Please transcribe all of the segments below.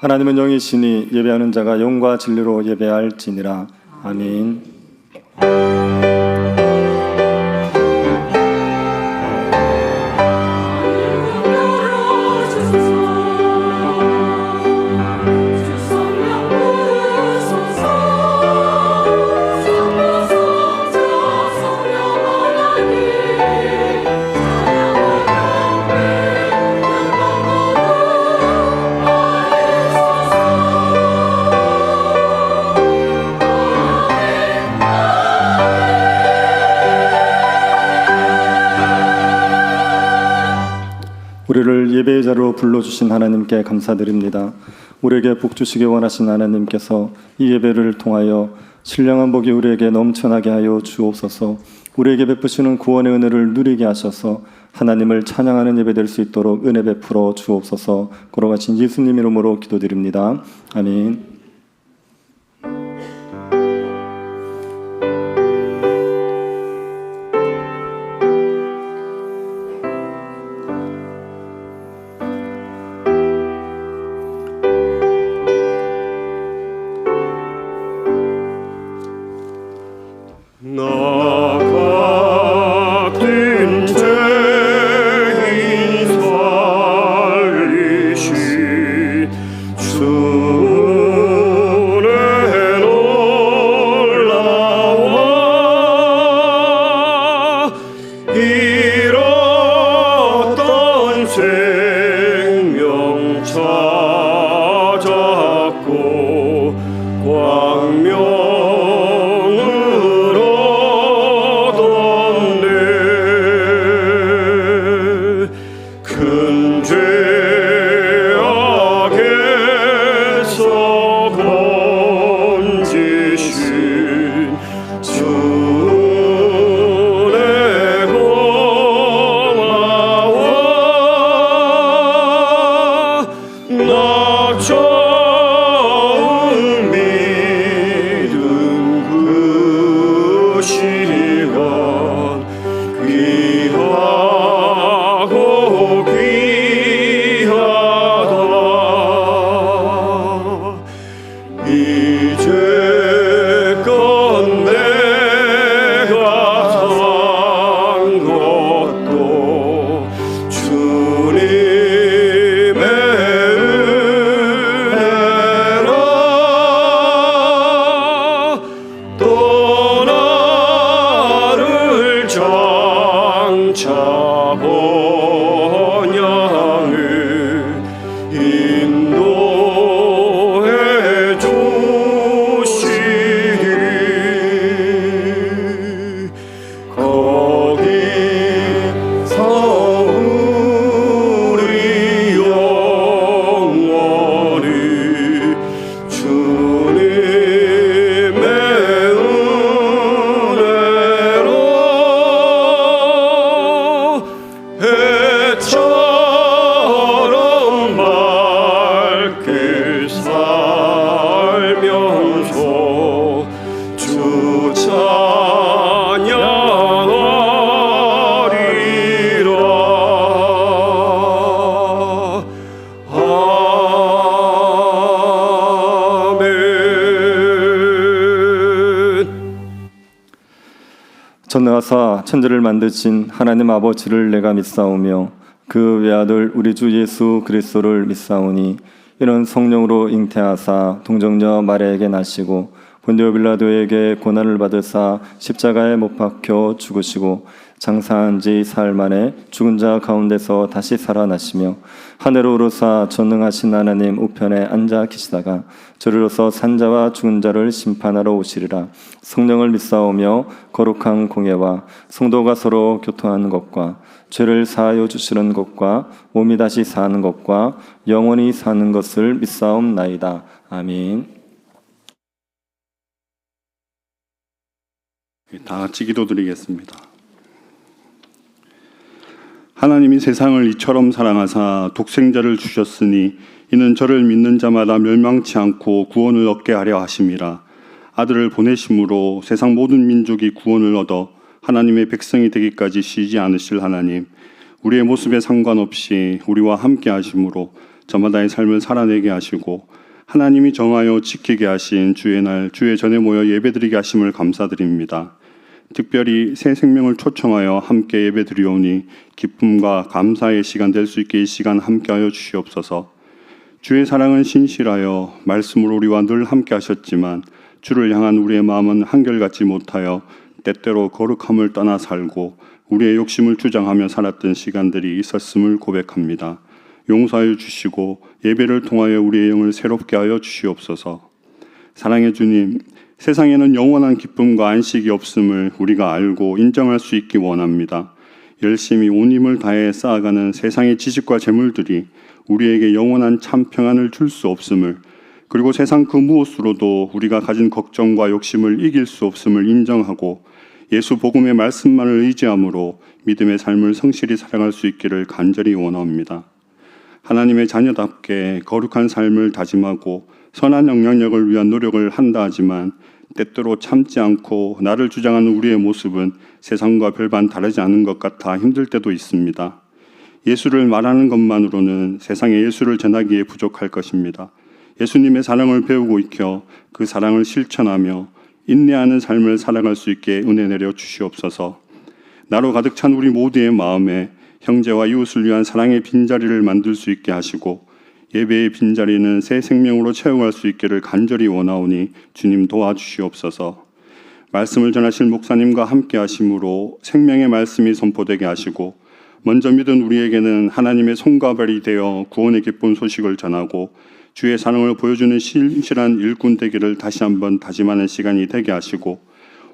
하나님은 영이시니 예배하는 자가 영과 진리로 예배할지니라. 아멘. 우리를 예배의 자리로 불러주신 하나님께 감사드립니다. 우리에게 복 주시기 원하신 하나님께서 이 예배를 통하여 신령한 복이 우리에게 넘쳐나게 하여 주옵소서. 우리에게 베푸시는 구원의 은혜를 누리게 하셔서 하나님을 찬양하는 예배 될 수 있도록 은혜 베풀어 주옵소서. 걸어가신 예수님 이름으로 기도드립니다. 아멘. 전능하사 천지를 만드신 하나님 아버지를 내가 믿사오며 그 외아들 우리 주 예수 그리스도를 믿사오니 이는 성령으로 잉태하사 동정녀 마리아에게 나시고 본디오 빌라도에게 고난을 받으사 십자가에 못 박혀 죽으시고 장사한 지 사흘 만에 죽은 자 가운데서 다시 살아나시며 하늘로 오르사 전능하신 하나님 우편에 앉아 계시다가 저리로서 산자와 죽은 자를 심판하러 오시리라. 성령을 믿사오며 거룩한 공예와 성도가 서로 교통하는 것과 죄를 사하여 주시는 것과 몸이 다시 사는 것과 영원히 사는 것을 믿사옵나이다. 아멘. 다 같이 기도드리겠습니다. 하나님이 세상을 이처럼 사랑하사 독생자를 주셨으니 이는 저를 믿는 자마다 멸망치 않고 구원을 얻게 하려 하심이라. 아들을 보내심으로 세상 모든 민족이 구원을 얻어 하나님의 백성이 되기까지 쉬지 않으실 하나님, 우리의 모습에 상관없이 우리와 함께 하심으로 저마다의 삶을 살아내게 하시고 하나님이 정하여 지키게 하신 주의 날, 주의 전에 모여 예배드리게 하심을 감사드립니다. 특별히 새 생명을 초청하여 함께 예배드리오니 기쁨과 감사의 시간 될 수 있게 이 시간 함께하여 주시옵소서. 주의 사랑은 신실하여 말씀으로 우리와 늘 함께 하셨지만 주를 향한 우리의 마음은 한결같지 못하여 때때로 거룩함을 떠나 살고 우리의 욕심을 주장하며 살았던 시간들이 있었음을 고백합니다. 용서하여 주시고 예배를 통하여 우리의 영을 새롭게 하여 주시옵소서. 사랑의 주님, 세상에는 영원한 기쁨과 안식이 없음을 우리가 알고 인정할 수 있기 원합니다. 열심히 온 힘을 다해 쌓아가는 세상의 지식과 재물들이 우리에게 영원한 참 평안을 줄 수 없음을, 그리고 세상 그 무엇으로도 우리가 가진 걱정과 욕심을 이길 수 없음을 인정하고 예수 복음의 말씀만을 의지함으로 믿음의 삶을 성실히 살아갈 수 있기를 간절히 원합니다. 하나님의 자녀답게 거룩한 삶을 다짐하고 선한 영향력을 위한 노력을 한다 하지만 때때로 참지 않고 나를 주장하는 우리의 모습은 세상과 별반 다르지 않은 것 같아 힘들 때도 있습니다. 예수를 말하는 것만으로는 세상에 예수를 전하기에 부족할 것입니다. 예수님의 사랑을 배우고 익혀 그 사랑을 실천하며 인내하는 삶을 살아갈 수 있게 은혜 내려 주시옵소서. 나로 가득 찬 우리 모두의 마음에 형제와 이웃을 위한 사랑의 빈자리를 만들 수 있게 하시고 예배의 빈자리는 새 생명으로 채워갈 수 있기를 간절히 원하오니 주님 도와주시옵소서. 말씀을 전하실 목사님과 함께 하심으로 생명의 말씀이 선포되게 하시고 먼저 믿은 우리에게는 하나님의 손과 발이 되어 구원의 기쁜 소식을 전하고 주의 사랑을 보여주는 신실한 일꾼 되기를 다시 한번 다짐하는 시간이 되게 하시고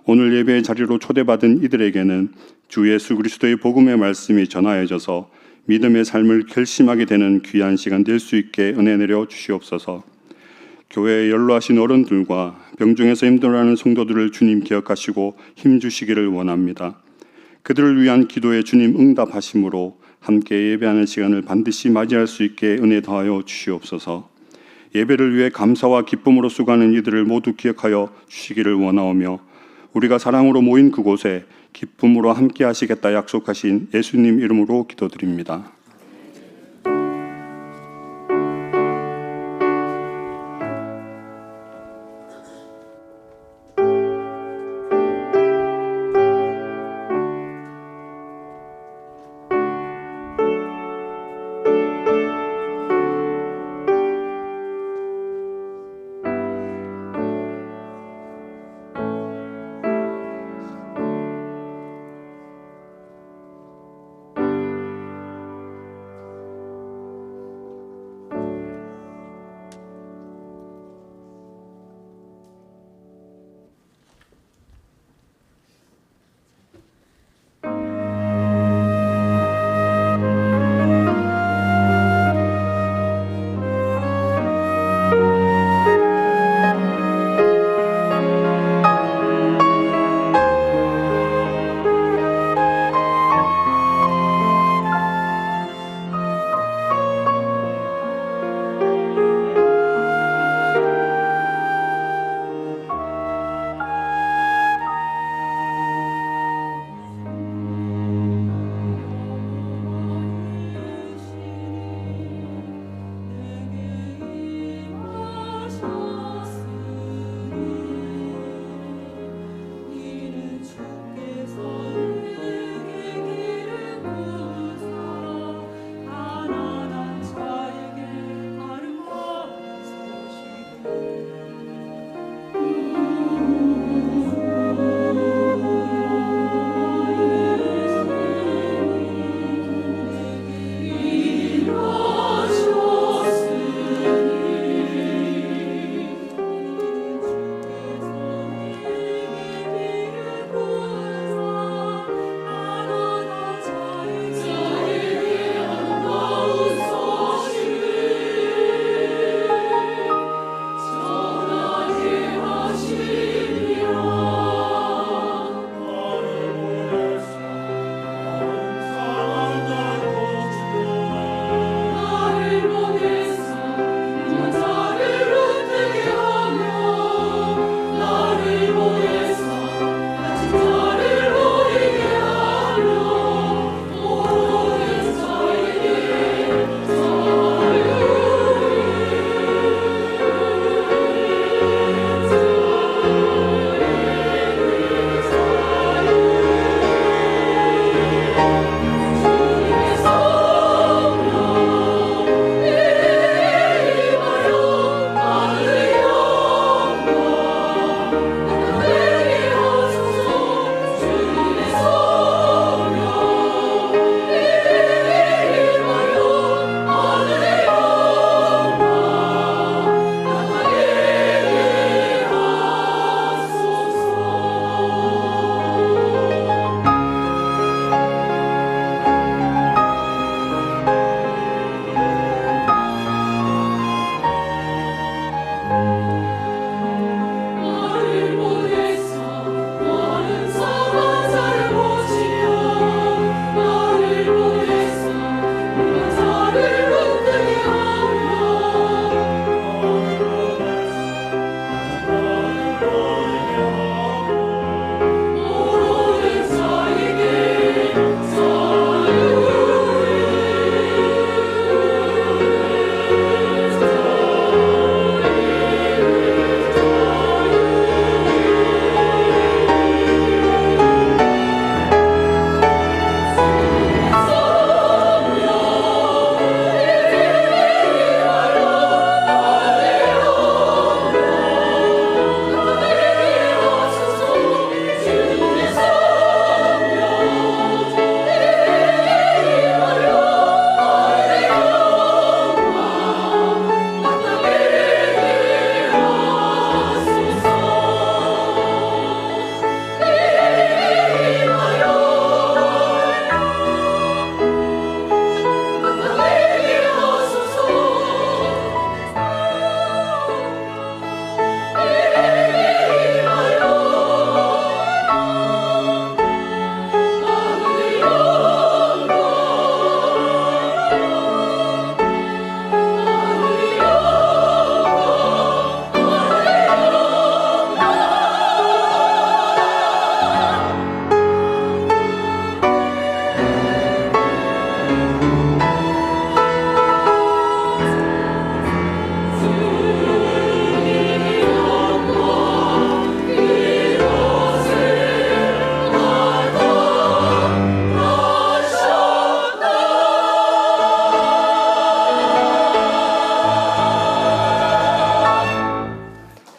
오늘 예배의 자리로 초대받은 이들에게는 주 예수 그리스도의 복음의 말씀이 전하여져서 믿음의 삶을 결심하게 되는 귀한 시간 될 수 있게 은혜 내려 주시옵소서. 교회에 연로하신 어른들과 병중에서 힘들어하는 성도들을 주님 기억하시고 힘주시기를 원합니다. 그들을 위한 기도에 주님 응답하심으로 함께 예배하는 시간을 반드시 맞이할 수 있게 은혜 더하여 주시옵소서. 예배를 위해 감사와 기쁨으로 수고하는 이들을 모두 기억하여 주시기를 원하오며 우리가 사랑으로 모인 그곳에 기쁨으로 함께 하시겠다 약속하신 예수님 이름으로 기도드립니다.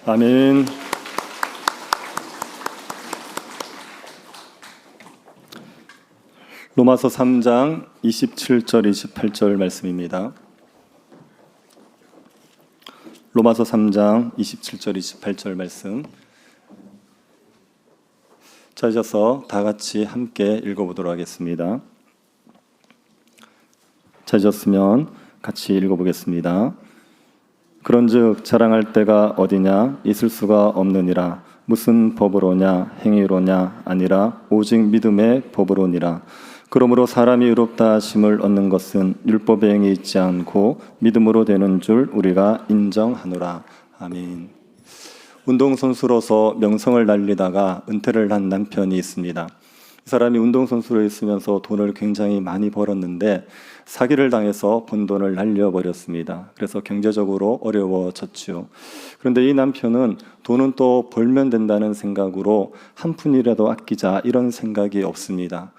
아멘. 로마서 3장 27절 28절 말씀입니다. 로마서 3장 27절 28절 말씀. 찾아서 다 같이 함께 읽어보도록 하겠습니다. 찾으셨으면 같이 읽어보겠습니다. 그런즉 자랑할 때가 어디냐? 있을 수가 없느니라. 무슨 법으로냐? 행위로냐? 아니라 오직 믿음의 법으로니라. 그러므로 사람이 의롭다 하심을 얻는 것은 율법의 행위 있지 않고 믿음으로 되는 줄 우리가 인정하노라. 아멘. 운동선수로서 명성을 날리다가 은퇴를 한 남편이 있습니다. 이 사람이 운동선수로 있으면서 돈을 굉장히 많이 벌었는데 사기를 당해서 번 돈을 날려버렸습니다. 그래서 경제적으로 어려워졌죠. 그런데 이 남편은 돈은 또 벌면 된다는 생각으로 한 푼이라도 아끼자 이런 생각이 없습니다.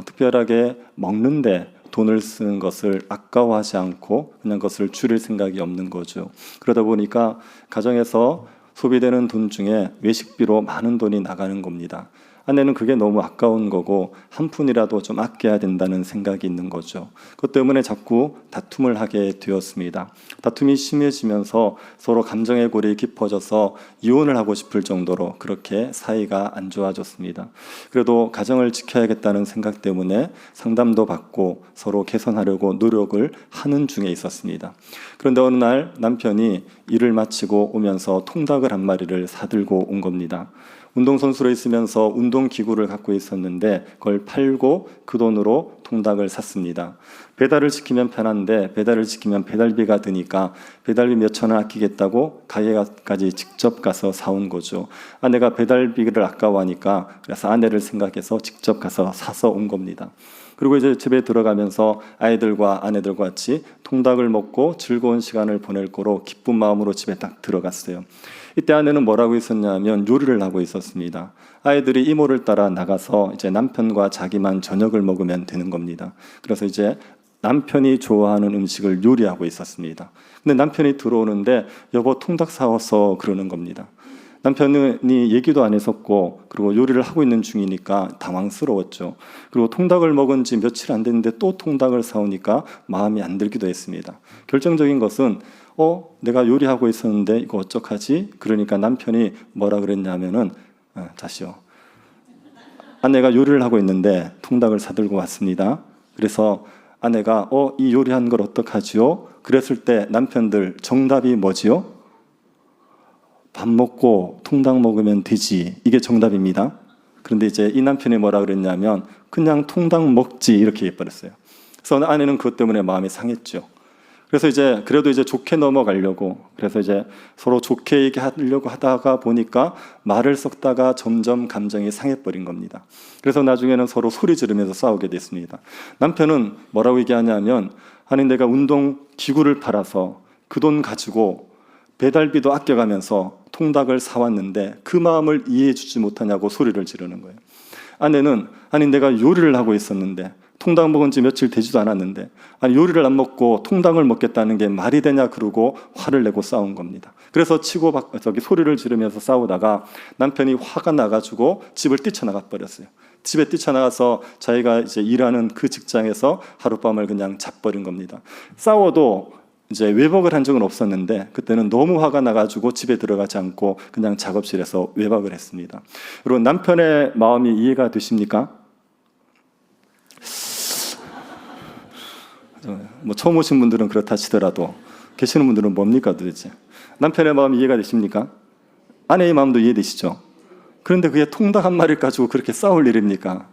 특별하게 먹는데 돈을 쓰는 것을 아까워하지 않고 그냥 그것을 줄일 생각이 없는 거죠. 그러다 보니까 가정에서 소비되는 돈 중에 외식비로 많은 돈이 나가는 겁니다. 아내는 그게 너무 아까운 거고 한 푼이라도 좀 아껴야 된다는 생각이 있는 거죠. 그것 때문에 자꾸 다툼을 하게 되었습니다. 다툼이 심해지면서 서로 감정의 골이 깊어져서 이혼을 하고 싶을 정도로 그렇게 사이가 안 좋아졌습니다. 그래도 가정을 지켜야겠다는 생각 때문에 상담도 받고 서로 개선하려고 노력을 하는 중에 있었습니다. 그런데 어느 날 남편이 일을 마치고 오면서 통닭을 한 마리를 사들고 온 겁니다. 운동선수로 있으면서 운동기구를 갖고 있었는데 그걸 팔고 그 돈으로 통닭을 샀습니다. 배달을 시키면 편한데 배달을 시키면 배달비가 드니까 배달비 몇천 원 아끼겠다고 가게까지 직접 가서 사온 거죠. 아내가 배달비를 아까워하니까 그래서 아내를 생각해서 직접 가서 사서 온 겁니다. 그리고 이제 집에 들어가면서 아이들과 아내들과 같이 통닭을 먹고 즐거운 시간을 보낼 거로 기쁜 마음으로 집에 딱 들어갔어요. 이때 아내는 뭐라고 있었냐면 요리를 하고 있었습니다. 아이들이 이모를 따라 나가서 이제 남편과 자기만 저녁을 먹으면 되는 겁니다. 그래서 이제 남편이 좋아하는 음식을 요리하고 있었습니다. 근데 남편이 들어오는데 여보 통닭 사와서 그러는 겁니다. 남편이 얘기도 안 했었고 그리고 요리를 하고 있는 중이니까 당황스러웠죠. 그리고 통닭을 먹은 지 며칠 안 됐는데 또 통닭을 사오니까 마음이 안 들기도 했습니다. 결정적인 것은 내가 요리하고 있었는데 이거 어떡하지? 그러니까 남편이 뭐라 그랬냐면은 다시요. 아내가 요리를 하고 있는데 통닭을 사들고 왔습니다. 그래서 아내가 이 요리한 걸 어떡하지요? 그랬을 때 남편들 정답이 뭐지요? 밥 먹고 통닭 먹으면 되지. 이게 정답입니다. 그런데 이제 이 남편이 뭐라 그랬냐면 그냥 통닭 먹지 이렇게 해버렸어요. 그래서 아내는 그것 때문에 마음이 상했죠. 그래서 이제 그래도 이제 좋게 넘어가려고 그래서 이제 서로 좋게 얘기하려고 하다가 보니까 말을 섞다가 점점 감정이 상해버린 겁니다. 그래서 나중에는 서로 소리 지르면서 싸우게 됐습니다. 남편은 뭐라고 얘기하냐면 아니 내가 운동 기구를 팔아서 그 돈 가지고 배달비도 아껴가면서 통닭을 사왔는데 그 마음을 이해해 주지 못하냐고 소리를 지르는 거예요. 아내는 아니 내가 요리를 하고 있었는데 통닭 먹은 지 며칠 되지도 않았는데 아니 요리를 안 먹고 통닭을 먹겠다는 게 말이 되냐 그러고 화를 내고 싸운 겁니다. 그래서 소리를 지르면서 싸우다가 남편이 화가 나가지고 집을 뛰쳐나가 버렸어요. 집에 뛰쳐나가서 자기가 이제 일하는 그 직장에서 하룻밤을 그냥 자버린 겁니다. 싸워도 이제 외박을 한 적은 없었는데 그때는 너무 화가 나가지고 집에 들어가지 않고 그냥 작업실에서 외박을 했습니다. 여러분 남편의 마음이 이해가 되십니까? 뭐 처음 오신 분들은 그렇다 치더라도 계시는 분들은 뭡니까 도대체? 남편의 마음이 이해가 되십니까? 아내의 마음도 이해되시죠? 그런데 그게 통닭 한 마리를 가지고 그렇게 싸울 일입니까?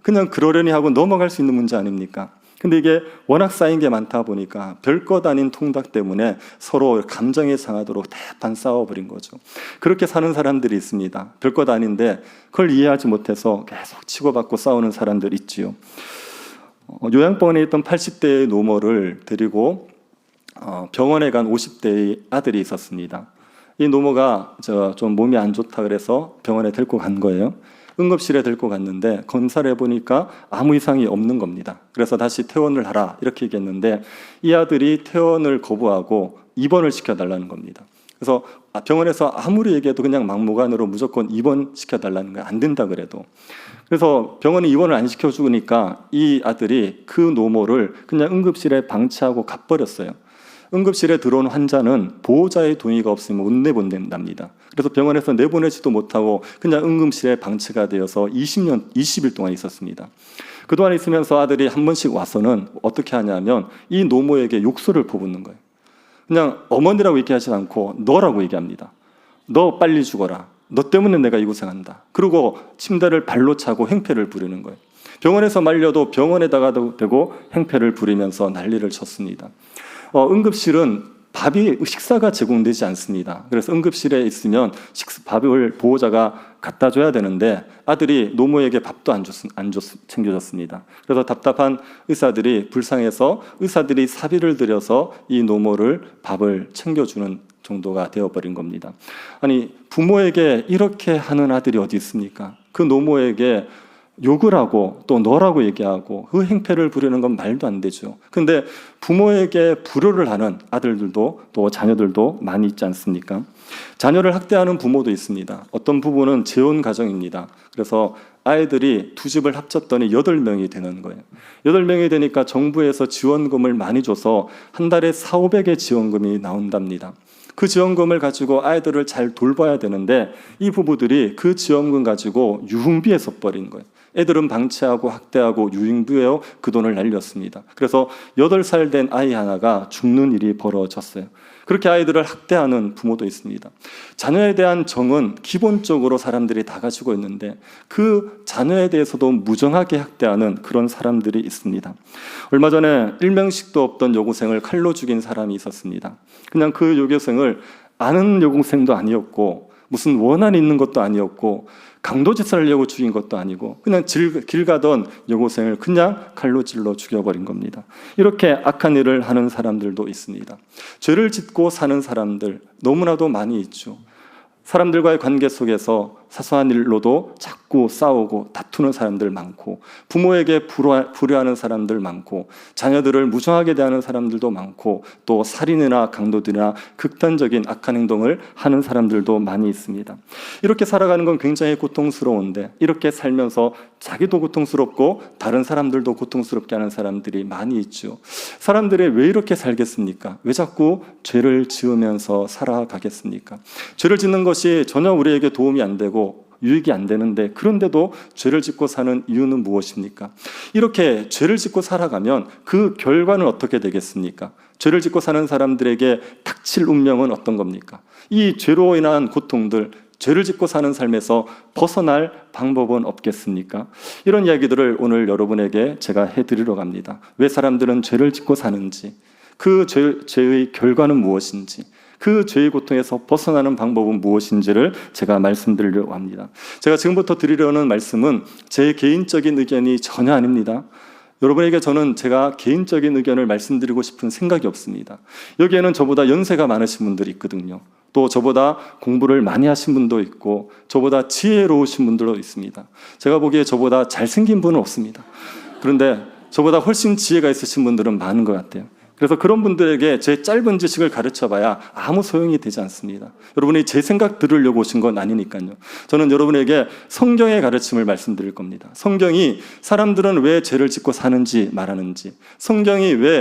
그냥 그러려니 하고 넘어갈 수 있는 문제 아닙니까? 근데 이게 워낙 쌓인 게 많다 보니까 별것 아닌 통닭 때문에 서로 감정이 상하도록 대판 싸워버린 거죠. 그렇게 사는 사람들이 있습니다. 별것 아닌데 그걸 이해하지 못해서 계속 치고받고 싸우는 사람들 있지요. 요양병원에 있던 80대의 노모를 데리고 병원에 간 50대의 아들이 있었습니다. 이 노모가 좀 몸이 안 좋다 그래서 병원에 데리고 간 거예요. 응급실에 데리고 갔는데 검사를 해보니까 아무 이상이 없는 겁니다. 그래서 다시 퇴원을 하라 이렇게 얘기했는데 이 아들이 퇴원을 거부하고 입원을 시켜달라는 겁니다. 그래서 병원에서 아무리 얘기해도 그냥 막무가내로 무조건 입원시켜달라는 거예요. 안 된다 그래도. 그래서 병원이 입원을 안 시켜주니까 이 아들이 그 노모를 그냥 응급실에 방치하고 가버렸어요. 응급실에 들어온 환자는 보호자의 동의가 없으면 못 내보낸답니다. 그래서 병원에서 내보내지도 못하고 그냥 응급실에 방치가 되어서 20일 동안 있었습니다. 그동안 있으면서 아들이 한 번씩 와서는 어떻게 하냐면 이 노모에게 욕설을 퍼붓는 거예요. 그냥 어머니라고 얘기하지 않고 너라고 얘기합니다. 너 빨리 죽어라. 너 때문에 내가 이 고생한다. 그리고 침대를 발로 차고 행패를 부리는 거예요. 병원에서 말려도 병원에다가도 대고 행패를 부리면서 난리를 쳤습니다. 응급실은 식사가 제공되지 않습니다. 그래서 응급실에 있으면 밥을 보호자가 갖다 줘야 되는데 아들이 노모에게 밥도 안 챙겨줬습니다. 그래서 답답한 의사들이 불쌍해서 의사들이 사비를 들여서 이 노모를 밥을 챙겨주는 정도가 되어버린 겁니다. 아니, 부모에게 이렇게 하는 아들이 어디 있습니까? 그 노모에게 욕을 하고 또 너라고 얘기하고 그 행패를 부리는 건 말도 안 되죠. 근데 부모에게 불효를 하는 아들들도 또 자녀들도 많이 있지 않습니까? 자녀를 학대하는 부모도 있습니다. 어떤 부부는 재혼 가정입니다. 그래서 아이들이 두 집을 합쳤더니 8명이 되는 거예요. 8명이 되니까 정부에서 지원금을 많이 줘서 한 달에 400~500의 지원금이 나온답니다. 그 지원금을 가지고 아이들을 잘 돌봐야 되는데 이 부부들이 그 지원금 가지고 유흥비에 써버린 거예요. 애들은 방치하고 학대하고 유흥비에 그 돈을 날렸습니다. 그래서 8살 된 아이 하나가 죽는 일이 벌어졌어요. 그렇게 아이들을 학대하는 부모도 있습니다. 자녀에 대한 정은 기본적으로 사람들이 다 가지고 있는데 그 자녀에 대해서도 무정하게 학대하는 그런 사람들이 있습니다. 얼마 전에 일명식도 없던 여고생을 칼로 죽인 사람이 있었습니다. 그냥 그 여고생을 아는 여고생도 아니었고 무슨 원한이 있는 것도 아니었고 강도짓을 하려고 죽인 것도 아니고 그냥 길 가던 여고생을 그냥 칼로 찔러 죽여버린 겁니다. 이렇게 악한 일을 하는 사람들도 있습니다. 죄를 짓고 사는 사람들 너무나도 많이 있죠. 사람들과의 관계 속에서 사소한 일로도 자꾸 싸우고 다투는 사람들 많고 부모에게 불효하는 사람들 많고 자녀들을 무정하게 대하는 사람들도 많고 또 살인이나 강도들이나 극단적인 악한 행동을 하는 사람들도 많이 있습니다. 이렇게 살아가는 건 굉장히 고통스러운데 이렇게 살면서 자기도 고통스럽고 다른 사람들도 고통스럽게 하는 사람들이 많이 있죠. 사람들이 왜 이렇게 살겠습니까? 왜 자꾸 죄를 지으면서 살아가겠습니까? 죄를 짓는 것이 전혀 우리에게 도움이 안 되고 유익이 안 되는데 그런데도 죄를 짓고 사는 이유는 무엇입니까? 이렇게 죄를 짓고 살아가면 그 결과는 어떻게 되겠습니까? 죄를 짓고 사는 사람들에게 닥칠 운명은 어떤 겁니까? 이 죄로 인한 고통들, 죄를 짓고 사는 삶에서 벗어날 방법은 없겠습니까? 이런 이야기들을 오늘 여러분에게 제가 해드리러 갑니다. 왜 사람들은 죄를 짓고 사는지, 그 죄의 결과는 무엇인지, 그 죄의 고통에서 벗어나는 방법은 무엇인지를 제가 말씀드리려고 합니다. 제가 지금부터 드리려는 말씀은 제 개인적인 의견이 전혀 아닙니다. 여러분에게 저는 제가 개인적인 의견을 말씀드리고 싶은 생각이 없습니다. 여기에는 저보다 연세가 많으신 분들이 있거든요. 또 저보다 공부를 많이 하신 분도 있고 저보다 지혜로우신 분들도 있습니다. 제가 보기에 저보다 잘생긴 분은 없습니다. 그런데 저보다 훨씬 지혜가 있으신 분들은 많은 것 같아요. 그래서 그런 분들에게 제 짧은 지식을 가르쳐봐야 아무 소용이 되지 않습니다. 여러분이 제 생각 들으려고 오신 건 아니니까요. 저는 여러분에게 성경의 가르침을 말씀드릴 겁니다. 성경이 사람들은 왜 죄를 짓고 사는지 말하는지, 성경이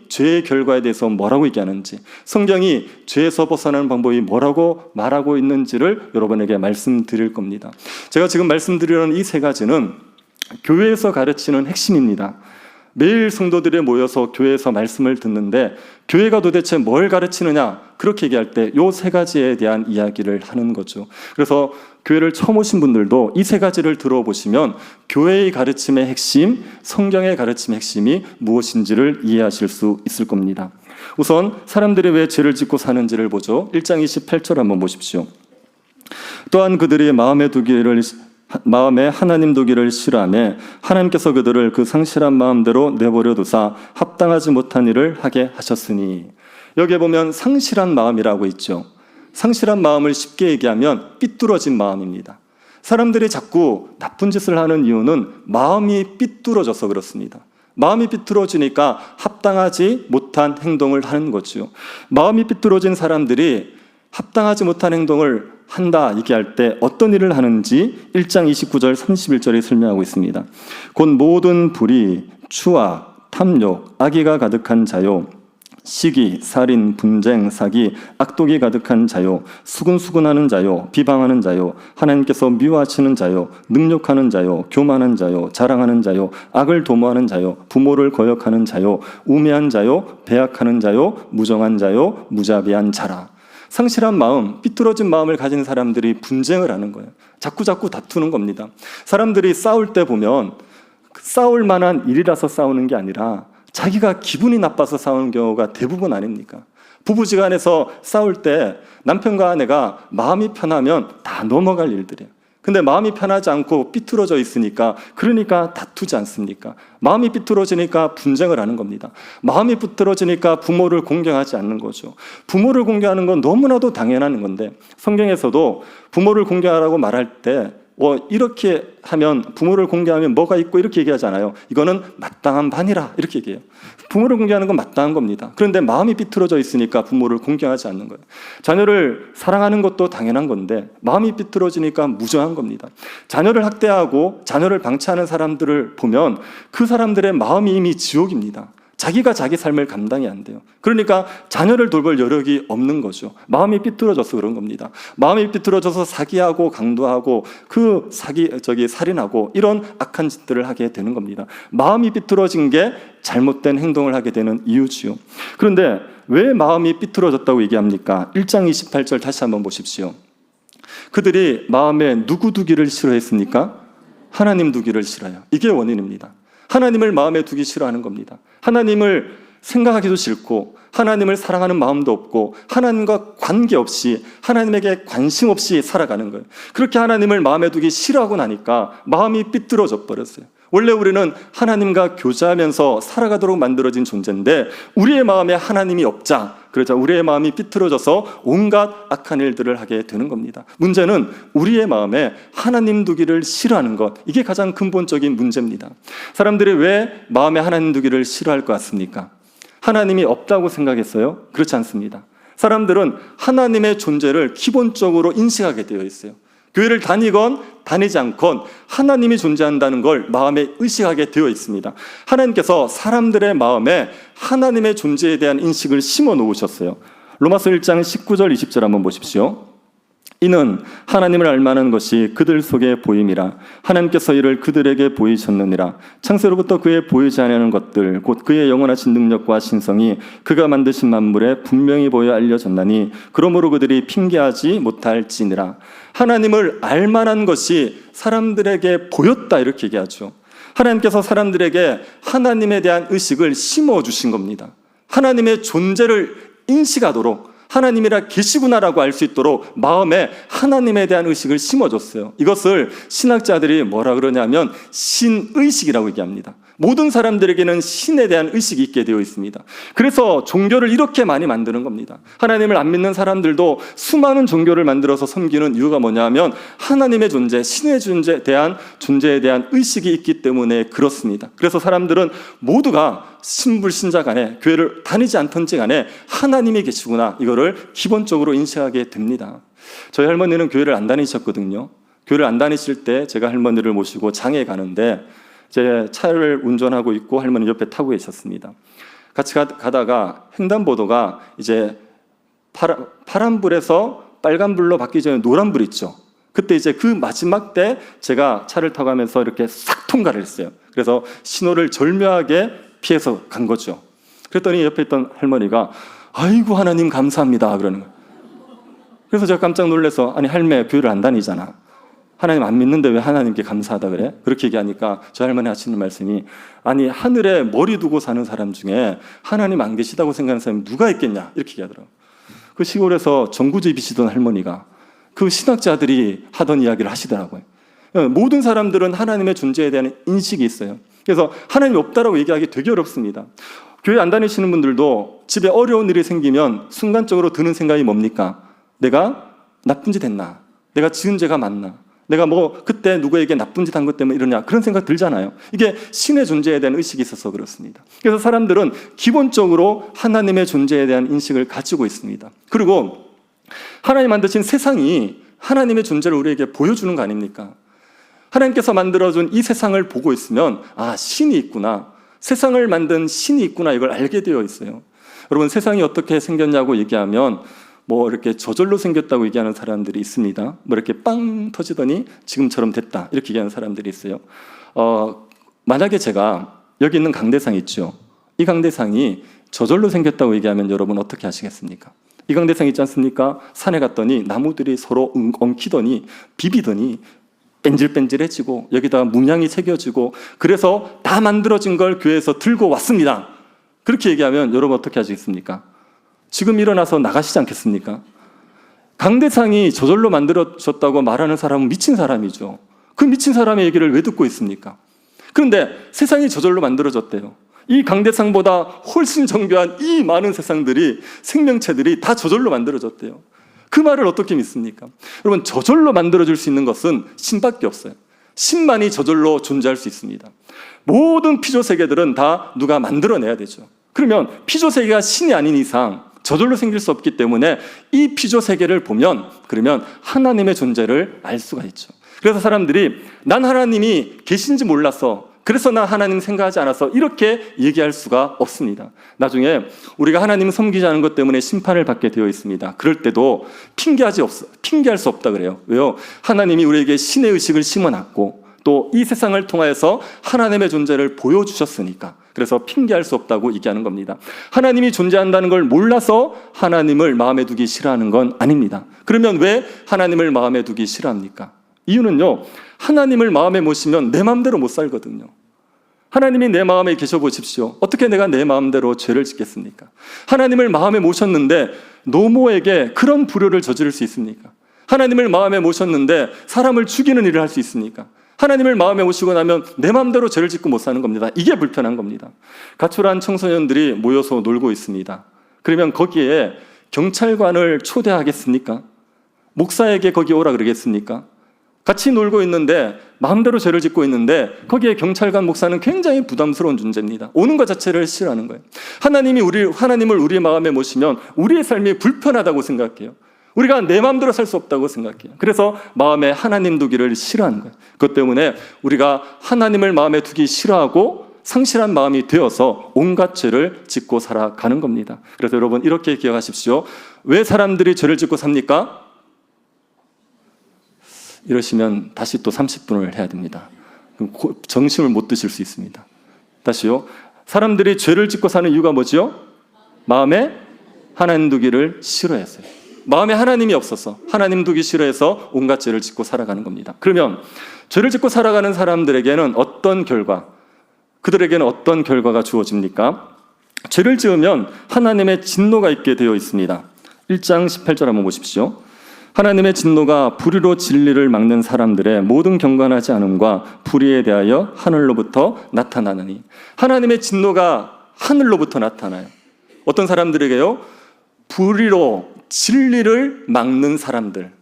죄의 결과에 대해서 뭐라고 얘기하는지, 성경이 죄에서 벗어나는 방법이 뭐라고 말하고 있는지를 여러분에게 말씀드릴 겁니다. 제가 지금 말씀드리는 이 세 가지는 교회에서 가르치는 핵심입니다. 매일 성도들이 모여서 교회에서 말씀을 듣는데 교회가 도대체 뭘 가르치느냐 그렇게 얘기할 때 이 세 가지에 대한 이야기를 하는 거죠. 그래서 교회를 처음 오신 분들도 이 세 가지를 들어보시면 교회의 가르침의 핵심, 성경의 가르침의 핵심이 무엇인지를 이해하실 수 있을 겁니다. 우선 사람들이 왜 죄를 짓고 사는지를 보죠. 1장 28절 한번 보십시오. 또한 그들이 마음에 하나님 두기를 싫어하며 하나님께서 그들을 그 상실한 마음대로 내버려 두사 합당하지 못한 일을 하게 하셨으니, 여기에 보면 상실한 마음이라고 있죠. 상실한 마음을 쉽게 얘기하면 삐뚤어진 마음입니다. 사람들이 자꾸 나쁜 짓을 하는 이유는 마음이 삐뚤어져서 그렇습니다. 마음이 삐뚤어지니까 합당하지 못한 행동을 하는 거죠. 마음이 삐뚤어진 사람들이 합당하지 못한 행동을 한다 얘기할 때 어떤 일을 하는지 1장 29절 31절에 설명하고 있습니다. 곧 모든 불의, 추악, 탐욕, 악의가 가득한 자요, 시기, 살인, 분쟁, 사기, 악독이 가득한 자요, 수근수근하는 자요, 비방하는 자요, 하나님께서 미워하시는 자요, 능욕하는 자요, 교만한 자요, 자랑하는 자요, 악을 도모하는 자요, 부모를 거역하는 자요, 우매한 자요, 배약하는 자요, 무정한 자요, 무자비한 자라. 상실한 마음, 삐뚤어진 마음을 가진 사람들이 분쟁을 하는 거예요. 자꾸 다투는 겁니다. 사람들이 싸울 때 보면 싸울 만한 일이라서 싸우는 게 아니라 자기가 기분이 나빠서 싸우는 경우가 대부분 아닙니까? 부부지간에서 싸울 때 남편과 아내가 마음이 편하면 다 넘어갈 일들이에요. 근데 마음이 편하지 않고 삐뚤어져 있으니까 그러니까 다투지 않습니까? 마음이 삐뚤어지니까 분쟁을 하는 겁니다. 마음이 삐뚤어지니까 부모를 공경하지 않는 거죠. 부모를 공경하는 건 너무나도 당연한 건데 성경에서도 부모를 공경하라고 말할 때 이렇게 하면 부모를 공경하면 뭐가 있고 이렇게 얘기하잖아요. 이거는 마땅한 반이라 이렇게 얘기해요. 부모를 공경하는 건 마땅한 겁니다. 그런데 마음이 삐뚤어져 있으니까 부모를 공경하지 않는 거예요. 자녀를 사랑하는 것도 당연한 건데 마음이 삐뚤어지니까 무정한 겁니다. 자녀를 학대하고 자녀를 방치하는 사람들을 보면 그 사람들의 마음이 이미 지옥입니다. 자기가 자기 삶을 감당이 안 돼요. 그러니까 자녀를 돌볼 여력이 없는 거죠. 마음이 삐뚤어져서 그런 겁니다. 마음이 삐뚤어져서 사기하고 강도하고 살인하고 이런 악한 짓들을 하게 되는 겁니다. 마음이 삐뚤어진 게 잘못된 행동을 하게 되는 이유지요. 그런데 왜 마음이 삐뚤어졌다고 얘기합니까? 1장 28절 다시 한번 보십시오. 그들이 마음에 누구 두기를 싫어했습니까? 하나님 두기를 싫어해요. 이게 원인입니다. 하나님을 마음에 두기 싫어하는 겁니다. 하나님을 생각하기도 싫고 하나님을 사랑하는 마음도 없고 하나님과 관계없이 하나님에게 관심 없이 살아가는 거예요. 그렇게 하나님을 마음에 두기 싫어하고 나니까 마음이 삐뚤어져 버렸어요. 원래 우리는 하나님과 교제하면서 살아가도록 만들어진 존재인데 우리의 마음에 하나님이 없자 그러자 우리의 마음이 삐뚤어져서 온갖 악한 일들을 하게 되는 겁니다. 문제는 우리의 마음에 하나님 두기를 싫어하는 것, 이게 가장 근본적인 문제입니다. 사람들이 왜 마음에 하나님 두기를 싫어할 것 같습니까? 하나님이 없다고 생각했어요? 그렇지 않습니다. 사람들은 하나님의 존재를 기본적으로 인식하게 되어 있어요. 교회를 다니건 다니지 않건 하나님이 존재한다는 걸 마음에 의식하게 되어 있습니다. 하나님께서 사람들의 마음에 하나님의 존재에 대한 인식을 심어 놓으셨어요. 로마서 1장 19절 20절 한번 보십시오. 이는 하나님을 알만한 것이 그들 속에 보임이라. 하나님께서 이를 그들에게 보이셨느니라. 창세로부터 그의 보이지 아니하는 것들 곧 그의 영원하신 능력과 신성이 그가 만드신 만물에 분명히 보여 알려졌나니 그러므로 그들이 핑계하지 못할지니라. 하나님을 알만한 것이 사람들에게 보였다 이렇게 얘기하죠. 하나님께서 사람들에게 하나님에 대한 의식을 심어주신 겁니다. 하나님의 존재를 인식하도록 하나님이라 계시구나라고 알 수 있도록 마음에 하나님에 대한 의식을 심어줬어요. 이것을 신학자들이 뭐라 그러냐면 신의식이라고 얘기합니다. 모든 사람들에게는 신에 대한 의식이 있게 되어 있습니다. 그래서 종교를 이렇게 많이 만드는 겁니다. 하나님을 안 믿는 사람들도 수많은 종교를 만들어서 섬기는 이유가 뭐냐면 하나님의 존재, 신의 존재에 대한 의식이 있기 때문에 그렇습니다. 그래서 사람들은 모두가 신불신자 간에 교회를 다니지 않던지 간에 하나님이 계시구나 이거를 기본적으로 인식하게 됩니다. 저희 할머니는 교회를 안 다니셨거든요. 교회를 안 다니실 때 제가 할머니를 모시고 장에 가는데 제 차를 운전하고 있고 할머니 옆에 타고 계셨습니다. 같이 가다가 횡단보도가 이제 파란불에서 빨간불로 바뀌기 전에 노란불 있죠. 그때 이제 그 마지막 때 제가 차를 타고 가면서 이렇게 싹 통과를 했어요. 그래서 신호를 절묘하게 피해서 간 거죠. 그랬더니 옆에 있던 할머니가 아이고 하나님 감사합니다 그러는 거예요. 그래서 제가 깜짝 놀라서 아니 할매 교회를 안 다니잖아. 하나님 안 믿는데 왜 하나님께 감사하다 그래? 그렇게 얘기하니까 저 할머니 하시는 말씀이 아니 하늘에 머리 두고 사는 사람 중에 하나님 안 계시다고 생각하는 사람이 누가 있겠냐 이렇게 얘기하더라고요. 그 시골에서 전구집이시던 할머니가 그 신학자들이 하던 이야기를 하시더라고요. 모든 사람들은 하나님의 존재에 대한 인식이 있어요. 그래서 하나님이 없다라고 얘기하기 되게 어렵습니다. 교회 안 다니시는 분들도 집에 어려운 일이 생기면 순간적으로 드는 생각이 뭡니까? 내가 나쁜 짓 했나? 내가 지은 죄가 많나? 내가 그때 누구에게 나쁜 짓 한 것 때문에 이러냐? 그런 생각 들잖아요. 이게 신의 존재에 대한 의식이 있어서 그렇습니다. 그래서 사람들은 기본적으로 하나님의 존재에 대한 인식을 가지고 있습니다. 그리고 하나님 만드신 세상이 하나님의 존재를 우리에게 보여주는 거 아닙니까? 하나님께서 만들어준 이 세상을 보고 있으면 신이 있구나, 세상을 만든 신이 있구나, 이걸 알게 되어 있어요. 여러분, 세상이 어떻게 생겼냐고 얘기하면 이렇게 저절로 생겼다고 얘기하는 사람들이 있습니다. 이렇게 빵 터지더니 지금처럼 됐다, 이렇게 얘기하는 사람들이 있어요. 만약에 제가 여기 있는 강대상 있죠, 이 강대상이 저절로 생겼다고 얘기하면 여러분 어떻게 하시겠습니까? 이 강대상 있지 않습니까? 산에 갔더니 나무들이 서로 엉키더니 비비더니 뺀질뺀질해지고 여기다가 문양이 새겨지고 그래서 다 만들어진 걸 교회에서 들고 왔습니다. 그렇게 얘기하면 여러분 어떻게 하시겠습니까? 지금 일어나서 나가시지 않겠습니까? 강대상이 저절로 만들어졌다고 말하는 사람은 미친 사람이죠. 그 미친 사람의 얘기를 왜 듣고 있습니까? 그런데 세상이 저절로 만들어졌대요. 이 강대상보다 훨씬 정교한 이 많은 세상들이, 생명체들이 다 저절로 만들어졌대요. 그 말을 어떻게 믿습니까? 여러분, 저절로 만들어질 수 있는 것은 신밖에 없어요. 신만이 저절로 존재할 수 있습니다. 모든 피조세계들은 다 누가 만들어내야 되죠. 그러면 피조세계가 신이 아닌 이상 저절로 생길 수 없기 때문에 이 피조세계를 보면 그러면 하나님의 존재를 알 수가 있죠. 그래서 사람들이 난 하나님이 계신지 몰라서, 그래서 나 하나님 생각하지 않아서 이렇게 얘기할 수가 없습니다. 나중에 우리가 하나님 섬기지 않은 것 때문에 심판을 받게 되어 있습니다. 그럴 때도 핑계할 수 없다 그래요. 왜요? 하나님이 우리에게 신의 의식을 심어놨고 또 이 세상을 통하여서 하나님의 존재를 보여주셨으니까, 그래서 핑계할 수 없다고 얘기하는 겁니다. 하나님이 존재한다는 걸 몰라서 하나님을 마음에 두기 싫어하는 건 아닙니다. 그러면 왜 하나님을 마음에 두기 싫어합니까? 이유는요, 하나님을 마음에 모시면 내 마음대로 못 살거든요. 하나님이 내 마음에 계셔 보십시오. 어떻게 내가 내 마음대로 죄를 짓겠습니까? 하나님을 마음에 모셨는데 노모에게 그런 불효를 저지를 수 있습니까? 하나님을 마음에 모셨는데 사람을 죽이는 일을 할 수 있습니까? 하나님을 마음에 모시고 나면 내 마음대로 죄를 짓고 못 사는 겁니다. 이게 불편한 겁니다. 가출한 청소년들이 모여서 놀고 있습니다. 그러면 거기에 경찰관을 초대하겠습니까? 목사에게 거기 오라 그러겠습니까? 같이 놀고 있는데 마음대로 죄를 짓고 있는데 거기에 경찰관, 목사는 굉장히 부담스러운 존재입니다. 오는 것 자체를 싫어하는 거예요. 하나님을 우리의 마음에 모시면 우리의 삶이 불편하다고 생각해요. 우리가 내 마음대로 살 수 없다고 생각해요. 그래서 마음에 하나님 두기를 싫어하는 거예요. 그것 때문에 우리가 하나님을 마음에 두기 싫어하고 상실한 마음이 되어서 온갖 죄를 짓고 살아가는 겁니다. 그래서 여러분 이렇게 기억하십시오. 왜 사람들이 죄를 짓고 삽니까? 이러시면 다시 또 30분을 해야 됩니다. 정심을 못 드실 수 있습니다. 다시요. 사람들이 죄를 짓고 사는 이유가 뭐죠? 마음에 하나님 두기를 싫어했어요. 마음에 하나님이 없어서 하나님 두기 싫어해서 온갖 죄를 짓고 살아가는 겁니다. 그러면 죄를 짓고 살아가는 사람들에게는 그들에게는 어떤 결과가 주어집니까? 죄를 지으면 하나님의 진노가 있게 되어 있습니다. 1장 18절 한번 보십시오. 하나님의 진노가 불의로 진리를 막는 사람들의 모든 경건하지 않음과 불의에 대하여 하늘로부터 나타나느니. 하나님의 진노가 하늘로부터 나타나요. 어떤 사람들에게요? 불의로 진리를 막는 사람들,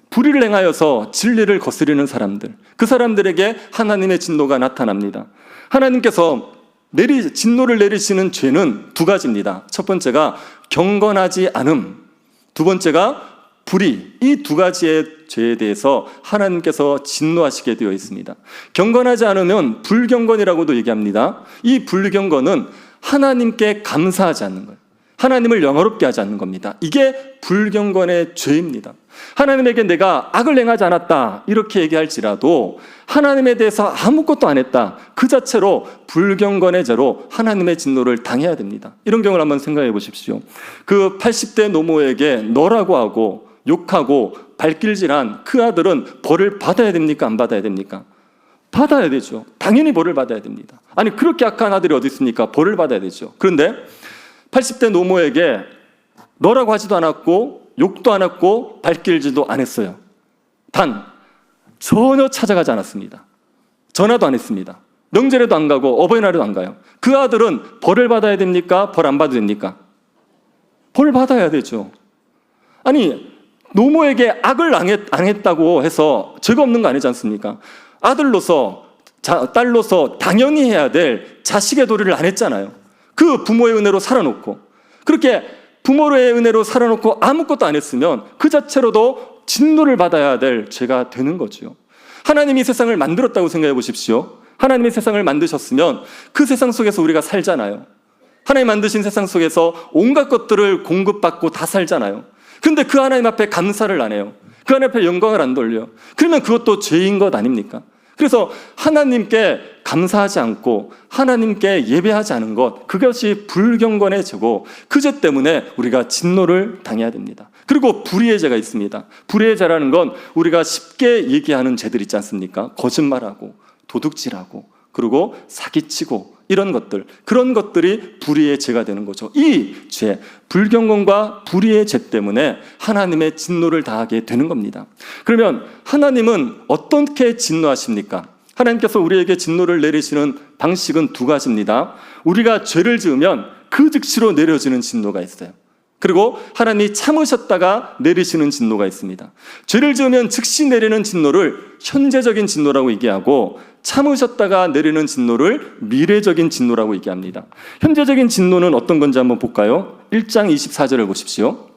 불의를 행하여서 진리를 거스리는 사람들, 그 사람들에게 하나님의 진노가 나타납니다. 하나님께서 진노를 내리시는 죄는 두 가지입니다. 첫 번째가 경건하지 않음, 두 번째가 불의. 이 두 가지의 죄에 대해서 하나님께서 진노하시게 되어 있습니다. 경건하지 않으면 불경건이라고도 얘기합니다. 이 불경건은 하나님께 감사하지 않는 거예요. 하나님을 영화롭게 하지 않는 겁니다. 이게 불경건의 죄입니다. 하나님에게 내가 악을 행하지 않았다 이렇게 얘기할지라도 하나님에 대해서 아무것도 안 했다, 그 자체로 불경건의 죄로 하나님의 진노를 당해야 됩니다. 이런 경우를 한번 생각해 보십시오. 그 80대 노모에게 너라고 하고 욕하고 발길질한 그 아들은 벌을 받아야 됩니까? 안 받아야 됩니까? 받아야 되죠. 당연히 벌을 받아야 됩니다. 아니 그렇게 악한 아들이 어디 있습니까? 벌을 받아야 되죠. 그런데 80대 노모에게 너라고 하지도 않았고 욕도 안 했고 발길질도 안 했어요. 단 전혀 찾아가지 않았습니다. 전화도 안 했습니다. 명절에도 안 가고 어버이날에도 안 가요. 그 아들은 벌을 받아야 됩니까? 벌 안 받아도 됩니까? 벌 받아야 되죠. 아니 노모에게 악을 안 했다고 해서 죄가 없는 거 아니지 않습니까? 아들로서 딸로서 당연히 해야 될 자식의 도리를 안 했잖아요. 그 부모의 은혜로 살아놓고 그렇게 부모의 은혜로 살아놓고 아무것도 안 했으면 그 자체로도 진노를 받아야 될 죄가 되는 거죠. 하나님이 세상을 만들었다고 생각해 보십시오. 하나님이 세상을 만드셨으면 그 세상 속에서 우리가 살잖아요. 하나님 만드신 세상 속에서 온갖 것들을 공급받고 다 살잖아요. 그런데 그 하나님 앞에 감사를 안 해요. 그 하나님 앞에 영광을 안 돌려요. 그러면 그것도 죄인 것 아닙니까? 그래서 하나님께 감사하지 않고 하나님께 예배하지 않은 것, 그것이 불경건의 죄고 그 죄 때문에 우리가 진노를 당해야 됩니다. 그리고 불의의 죄가 있습니다. 불의의 죄라는 건 우리가 쉽게 얘기하는 죄들 있지 않습니까? 거짓말하고 도둑질하고 그리고 사기치고 이런 것들, 그런 것들이 불의의 죄가 되는 거죠. 이 죄, 불경건과 불의의 죄 때문에 하나님의 진노를 당하게 되는 겁니다. 그러면 하나님은 어떻게 진노하십니까? 하나님께서 우리에게 진노를 내리시는 방식은 두 가지입니다. 우리가 죄를 지으면 그 즉시로 내려지는 진노가 있어요. 그리고 하나님이 참으셨다가 내리시는 진노가 있습니다. 죄를 지으면 즉시 내리는 진노를 현재적인 진노라고 얘기하고, 참으셨다가 내리는 진노를 미래적인 진노라고 얘기합니다. 현재적인 진노는 어떤 건지 한번 볼까요? 1장 24절을 보십시오.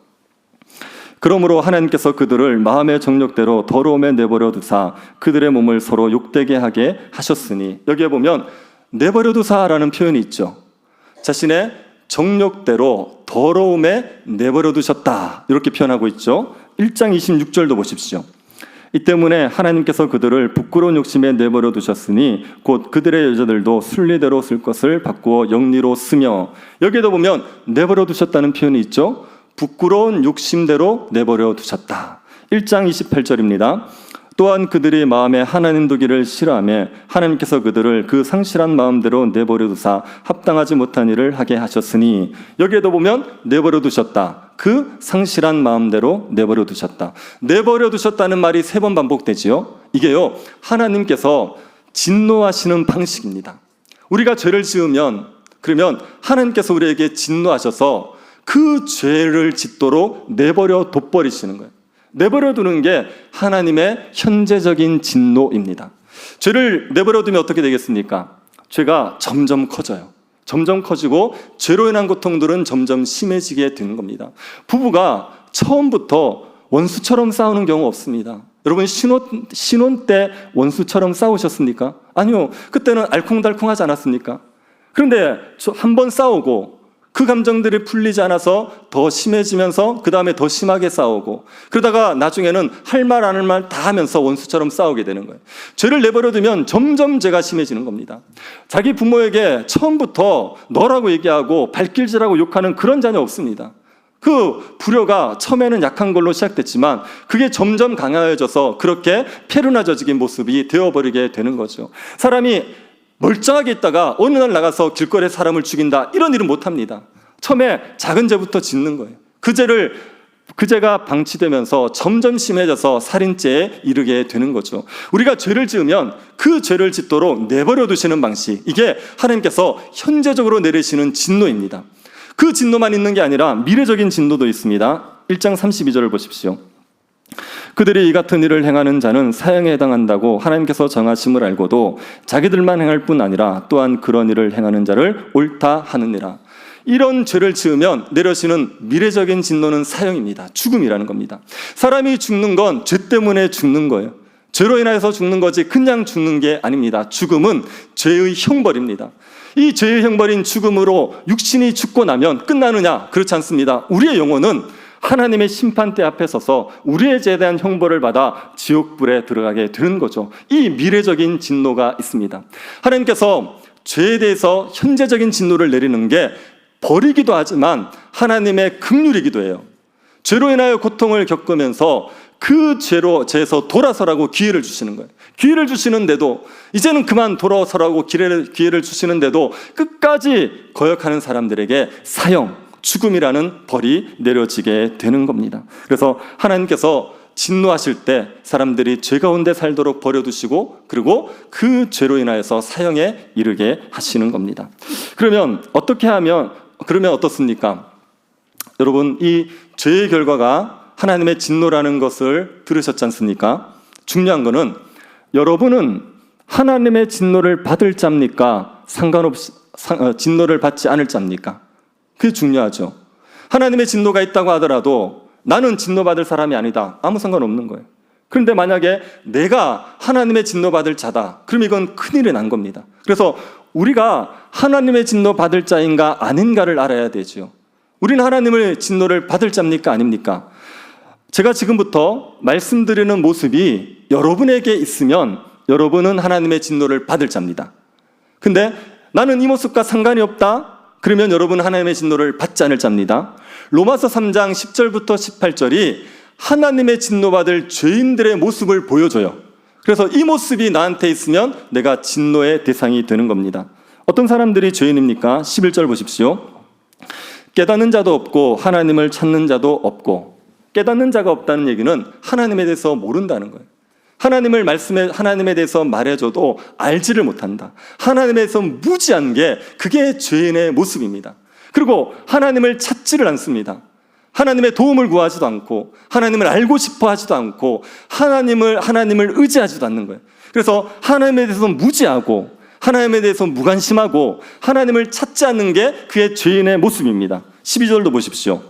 그러므로 하나님께서 그들을 마음의 정욕대로 더러움에 내버려 두사 그들의 몸을 서로 욕되게 하게 하셨으니, 여기에 보면 내버려 두사라는 표현이 있죠. 자신의 정욕대로 더러움에 내버려 두셨다, 이렇게 표현하고 있죠. 1장 26절도 보십시오. 이 때문에 하나님께서 그들을 부끄러운 욕심에 내버려 두셨으니 곧 그들의 여자들도 순리대로 쓸 것을 바꾸어 영리로 쓰며, 여기에도 보면 내버려 두셨다는 표현이 있죠. 부끄러운 욕심대로 내버려 두셨다. 1장 28절입니다. 또한 그들이 마음에 하나님 두기를 싫어하며 하나님께서 그들을 그 상실한 마음대로 내버려 두사 합당하지 못한 일을 하게 하셨으니, 여기에도 보면 내버려 두셨다. 그 상실한 마음대로 내버려 두셨다. 내버려 두셨다는 말이 3번 반복되지요. 이게요, 하나님께서 진노하시는 방식입니다. 우리가 죄를 지으면, 그러면 하나님께서 우리에게 진노하셔서 그 죄를 짓도록 내버려 둬버리시는 거예요. 내버려 두는 게 하나님의 현재적인 진노입니다. 죄를 내버려 두면 어떻게 되겠습니까? 죄가 점점 커져요. 점점 커지고 죄로 인한 고통들은 점점 심해지게 되는 겁니다. 부부가 처음부터 원수처럼 싸우는 경우 없습니다. 여러분, 신혼 때 원수처럼 싸우셨습니까? 아니요. 그때는 알콩달콩하지 않았습니까? 그런데 한 번 싸우고 그 감정들이 풀리지 않아서 더 심해지면서 그 다음에 더 심하게 싸우고, 그러다가 나중에는 할 말 안 할 말 다 하면서 원수처럼 싸우게 되는 거예요. 죄를 내버려두면 점점 죄가 심해지는 겁니다. 자기 부모에게 처음부터 너라고 얘기하고 발길질하고 욕하는 그런 자녀 없습니다. 그 불효가 처음에는 약한 걸로 시작됐지만 그게 점점 강해져서 그렇게 페르나저적인 모습이 되어버리게 되는 거죠. 사람이 멀쩡하게 있다가 어느 날 나가서 길거리에 사람을 죽인다, 이런 일은 못합니다. 처음에 작은 죄부터 짓는 거예요. 그 죄가 방치되면서 점점 심해져서 살인죄에 이르게 되는 거죠. 우리가 죄를 지으면 그 죄를 짓도록 내버려 두시는 방식, 이게 하나님께서 현재적으로 내리시는 진노입니다. 그 진노만 있는 게 아니라 미래적인 진노도 있습니다. 1장 32절을 보십시오. 그들이 이 같은 일을 행하는 자는 사형에 해당한다고 하나님께서 정하심을 알고도 자기들만 행할 뿐 아니라 또한 그런 일을 행하는 자를 옳다 하느니라. 이런 죄를 지으면 내려지는 미래적인 진노는 사형입니다. 죽음이라는 겁니다. 사람이 죽는 건 죄 때문에 죽는 거예요. 죄로 인해서 죽는 거지 그냥 죽는 게 아닙니다. 죽음은 죄의 형벌입니다. 이 죄의 형벌인 죽음으로 육신이 죽고 나면 끝나느냐? 그렇지 않습니다. 우리의 영혼은 하나님의 심판대 앞에 서서 우리의 죄에 대한 형벌을 받아 지옥불에 들어가게 되는 거죠. 이 미래적인 진노가 있습니다. 하나님께서 죄에 대해서 현재적인 진노를 내리는 게 벌이기도 하지만 하나님의 긍휼이기도 해요. 죄로 인하여 고통을 겪으면서 그 죄에서 돌아서라고 기회를 주시는 거예요. 기회를 주시는데도, 이제는 그만 돌아서라고 기회를 주시는데도 끝까지 거역하는 사람들에게 사형, 죽음이라는 벌이 내려지게 되는 겁니다. 그래서 하나님께서 진노하실 때 사람들이 죄 가운데 살도록 버려두시고, 그리고 그 죄로 인하여서 사형에 이르게 하시는 겁니다. 그러면 어떻습니까? 여러분, 이 죄의 결과가 하나님의 진노라는 것을 들으셨지 않습니까? 중요한 거는 여러분은 하나님의 진노를 받을 자입니까? 상관없이 진노를 받지 않을 자입니까? 그게 중요하죠. 하나님의 진노가 있다고 하더라도 나는 진노받을 사람이 아니다. 아무 상관없는 거예요. 그런데 만약에 내가 하나님의 진노받을 자다. 그럼 이건 큰일이 난 겁니다. 그래서 우리가 하나님의 진노받을 자인가 아닌가를 알아야 되죠. 우리는 하나님의 진노를 받을 자입니까? 아닙니까? 제가 지금부터 말씀드리는 모습이 여러분에게 있으면 여러분은 하나님의 진노를 받을 자입니다. 근데 나는 이 모습과 상관이 없다? 그러면 여러분은 하나님의 진노를 받지 않을 자입니다. 로마서 3장 10절부터 18절이 하나님의 진노받을 죄인들의 모습을 보여줘요. 그래서 이 모습이 나한테 있으면 내가 진노의 대상이 되는 겁니다. 어떤 사람들이 죄인입니까? 11절 보십시오. 깨닫는 자도 없고 하나님을 찾는 자도 없고. 깨닫는 자가 없다는 얘기는 하나님에 대해서 모른다는 거예요. 하나님에 대해서 말해줘도 알지를 못한다. 하나님에 대해서 무지한 게 그게 죄인의 모습입니다. 그리고 하나님을 찾지를 않습니다. 하나님의 도움을 구하지도 않고 하나님을 알고 싶어 하지도 않고 하나님을 의지하지도 않는 거예요. 그래서 하나님에 대해서 무지하고 하나님에 대해서 무관심하고 하나님을 찾지 않는 게 그의 죄인의 모습입니다. 12절도 보십시오.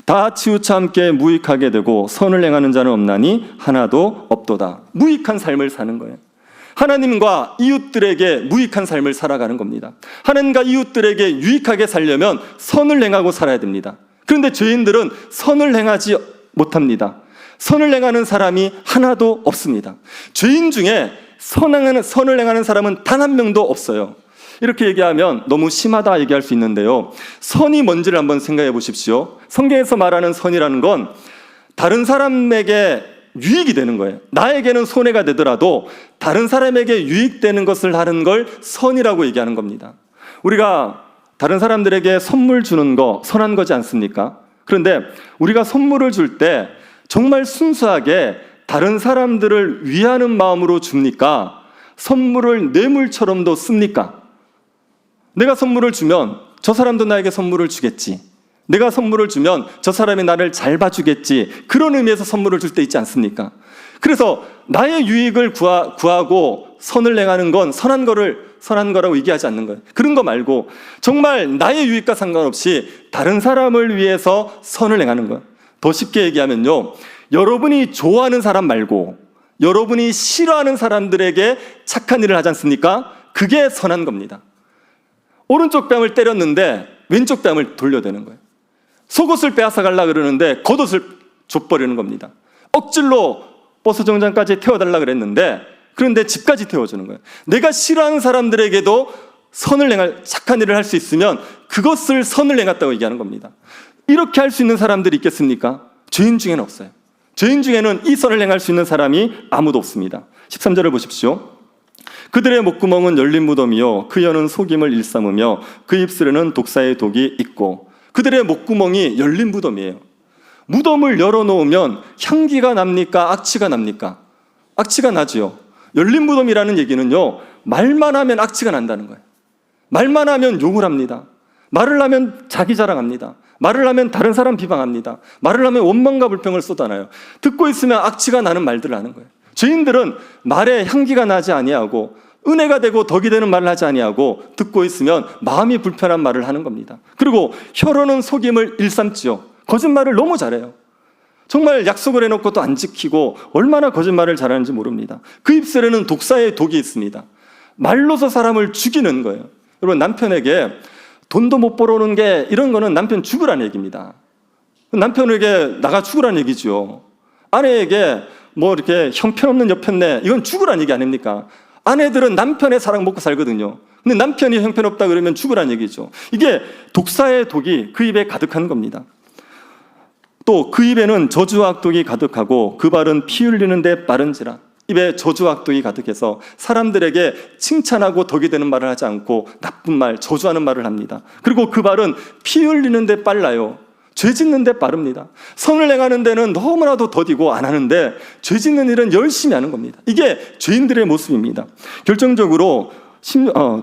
다 치우쳐 함께 무익하게 되고 선을 행하는 자는 없나니 하나도 없도다. 무익한 삶을 사는 거예요. 하나님과 이웃들에게 무익한 삶을 살아가는 겁니다. 하나님과 이웃들에게 유익하게 살려면 선을 행하고 살아야 됩니다. 그런데 죄인들은 선을 행하지 못합니다. 선을 행하는 사람이 하나도 없습니다. 죄인 중에 선을 행하는 사람은 단 한 명도 없어요. 이렇게 얘기하면 너무 심하다 얘기할 수 있는데요. 선이 뭔지를 한번 생각해 보십시오. 성경에서 말하는 선이라는 건 다른 사람에게 유익이 되는 거예요. 나에게는 손해가 되더라도 다른 사람에게 유익되는 것을 하는 걸 선이라고 얘기하는 겁니다. 우리가 다른 사람들에게 선물 주는 거 선한 거지 않습니까? 그런데 우리가 선물을 줄 때 정말 순수하게 다른 사람들을 위하는 마음으로 줍니까? 선물을 뇌물처럼도 씁니까? 내가 선물을 주면 저 사람도 나에게 선물을 주겠지. 내가 선물을 주면 저 사람이 나를 잘 봐주겠지. 그런 의미에서 선물을 줄 때 있지 않습니까? 그래서 나의 유익을 구하고 선을 행하는 건 선한 거라고 얘기하지 않는 거예요. 그런 거 말고 정말 나의 유익과 상관없이 다른 사람을 위해서 선을 행하는 거예요. 더 쉽게 얘기하면요. 여러분이 좋아하는 사람 말고 여러분이 싫어하는 사람들에게 착한 일을 하지 않습니까? 그게 선한 겁니다. 오른쪽 뺨을 때렸는데 왼쪽 뺨을 돌려대는 거예요. 속옷을 빼앗아 가려고 그러는데 겉옷을 줘버리는 겁니다. 억질로 버스 정장까지 태워달라 그랬는데 그런데 집까지 태워주는 거예요. 내가 싫어하는 사람들에게도 착한 일을 할 수 있으면 그것을 선을 행했다고 얘기하는 겁니다. 이렇게 할 수 있는 사람들이 있겠습니까? 죄인 중에는 없어요. 죄인 중에는 이 선을 행할 수 있는 사람이 아무도 없습니다. 13절을 보십시오. 그들의 목구멍은 열린 무덤이요 그 혀는 속임을 일삼으며 그 입술에는 독사의 독이 있고. 그들의 목구멍이 열린 무덤이에요. 무덤을 열어놓으면 향기가 납니까? 악취가 납니까? 악취가 나지요. 열린 무덤이라는 얘기는요, 말만 하면 악취가 난다는 거예요. 말만 하면 욕을 합니다. 말을 하면 자기 자랑합니다. 말을 하면 다른 사람 비방합니다. 말을 하면 원망과 불평을 쏟아내요. 듣고 있으면 악취가 나는 말들을 하는 거예요. 죄인들은 말에 향기가 나지 아니하고 은혜가 되고 덕이 되는 말을 하지 아니하고 듣고 있으면 마음이 불편한 말을 하는 겁니다. 그리고 혀로는 속임을 일삼지요. 거짓말을 너무 잘해요. 정말 약속을 해놓고 또 안 지키고 얼마나 거짓말을 잘하는지 모릅니다. 그 입술에는 독사의 독이 있습니다. 말로서 사람을 죽이는 거예요. 여러분, 남편에게 돈도 못 벌어오는 게 이런 거는 남편 죽으라는 얘기입니다. 남편에게 나가 죽으라는 얘기죠. 아내에게 뭐 이렇게 형편없는 여편네, 이건 죽으라는 얘기 아닙니까? 아내들은 남편의 사랑 먹고 살거든요. 근데 남편이 형편없다 그러면 죽으라는 얘기죠. 이게 독사의 독이 그 입에 가득한 겁니다. 또 그 입에는 저주와 악독이 가득하고 그 발은 피 흘리는 데 빠른지라. 입에 저주와 악독이 가득해서 사람들에게 칭찬하고 덕이 되는 말을 하지 않고 나쁜 말, 저주하는 말을 합니다. 그리고 그 발은 피 흘리는 데 빨라요. 죄 짓는 데 빠릅니다. 선을 행하는 데는 너무나도 더디고 안 하는데 죄 짓는 일은 열심히 하는 겁니다. 이게 죄인들의 모습입니다. 결정적으로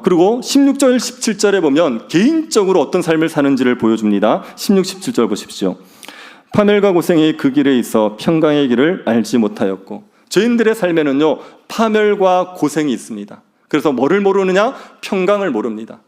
그리고 16절, 17절에 보면 개인적으로 어떤 삶을 사는지를 보여줍니다. 16, 17절 보십시오. 파멸과 고생이 그 길에 있어 평강의 길을 알지 못하였고. 죄인들의 삶에는요, 파멸과 고생이 있습니다. 그래서 뭐를 모르느냐? 평강을 모릅니다.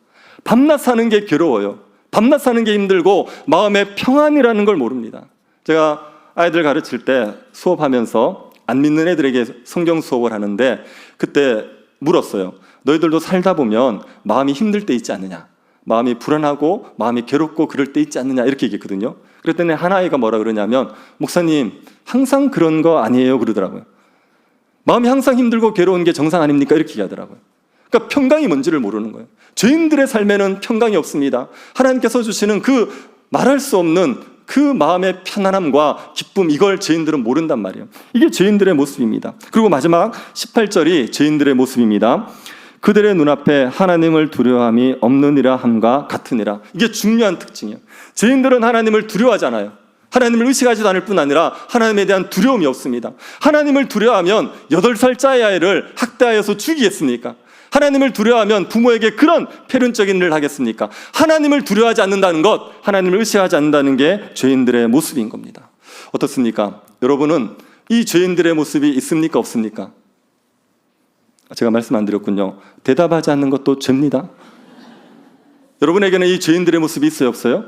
밤낮 사는 게 괴로워요. 밤낮 사는 게 힘들고 마음의 평안이라는 걸 모릅니다. 제가 아이들 가르칠 때 수업하면서 안 믿는 애들에게 성경 수업을 하는데 그때 물었어요. 너희들도 살다 보면 마음이 힘들 때 있지 않느냐, 마음이 불안하고 마음이 괴롭고 그럴 때 있지 않느냐, 이렇게 얘기했거든요. 그랬더니 한 아이가 뭐라 그러냐면, 목사님 항상 그런 거 아니에요 그러더라고요. 마음이 항상 힘들고 괴로운 게 정상 아닙니까? 이렇게 얘기하더라고요. 그러니까 평강이 뭔지를 모르는 거예요. 죄인들의 삶에는 평강이 없습니다. 하나님께서 주시는 그 말할 수 없는 그 마음의 편안함과 기쁨, 이걸 죄인들은 모른단 말이에요. 이게 죄인들의 모습입니다. 그리고 마지막 18절이 죄인들의 모습입니다. 그들의 눈앞에 하나님을 두려워함이 없느니라 함과 같으니라. 이게 중요한 특징이에요. 죄인들은 하나님을 두려워하잖아요. 하나님을 의식하지도 않을 뿐 아니라 하나님에 대한 두려움이 없습니다. 하나님을 두려워하면 8살짜리 아이를 학대하여서 죽이겠습니까? 하나님을 두려워하면 부모에게 그런 패륜적인 일을 하겠습니까? 하나님을 두려워하지 않는다는 것, 하나님을 의식하지 않는다는 게 죄인들의 모습인 겁니다. 어떻습니까? 여러분은 이 죄인들의 모습이 있습니까? 없습니까? 제가 말씀 안 드렸군요. 대답하지 않는 것도 죄입니다. 여러분에게는 이 죄인들의 모습이 있어요? 없어요?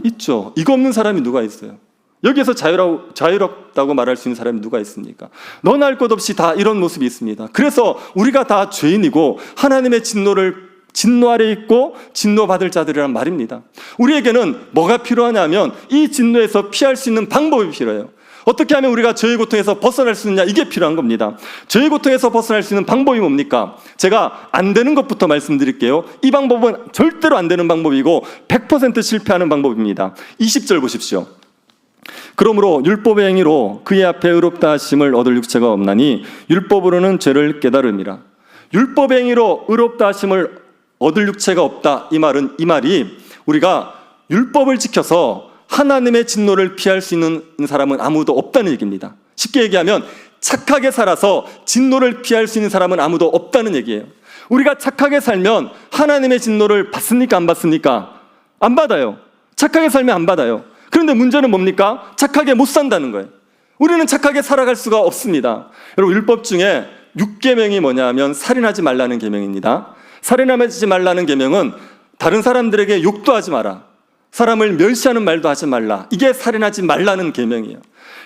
있죠. 이거 없는 사람이 누가 있어요? 여기에서 자유롭다고 말할 수 있는 사람이 누가 있습니까? 너나 할 것 없이 다 이런 모습이 있습니다. 그래서 우리가 다 죄인이고 하나님의 진노 아래 있고 진노받을 자들이란 말입니다. 우리에게는 뭐가 필요하냐면 이 진노에서 피할 수 있는 방법이 필요해요. 어떻게 하면 우리가 죄의 고통에서 벗어날 수 있느냐, 이게 필요한 겁니다. 죄의 고통에서 벗어날 수 있는 방법이 뭡니까? 제가 안 되는 것부터 말씀드릴게요. 이 방법은 절대로 안 되는 방법이고 100% 실패하는 방법입니다. 20절 보십시오. 그러므로 율법의 행위로 그의 앞에 의롭다 하심을 얻을 육체가 없나니 율법으로는 죄를 깨달음이라. 율법의 행위로 의롭다 하심을 얻을 육체가 없다, 이 말이 우리가 율법을 지켜서 하나님의 진노를 피할 수 있는 사람은 아무도 없다는 얘기입니다. 쉽게 얘기하면 착하게 살아서 진노를 피할 수 있는 사람은 아무도 없다는 얘기예요. 우리가 착하게 살면 하나님의 진노를 받습니까? 안 받습니까? 안 받아요. 착하게 살면 안 받아요. 그런데 문제는 뭡니까? 착하게 못 산다는 거예요. 우리는 착하게 살아갈 수가 없습니다. 여러분, 율법 중에 6계명이 뭐냐면 살인하지 말라는 계명입니다. 살인하지 말라는 계명은 다른 사람들에게 욕도 하지 마라, 사람을 멸시하는 말도 하지 말라, 이게 살인하지 말라는 계명이에요.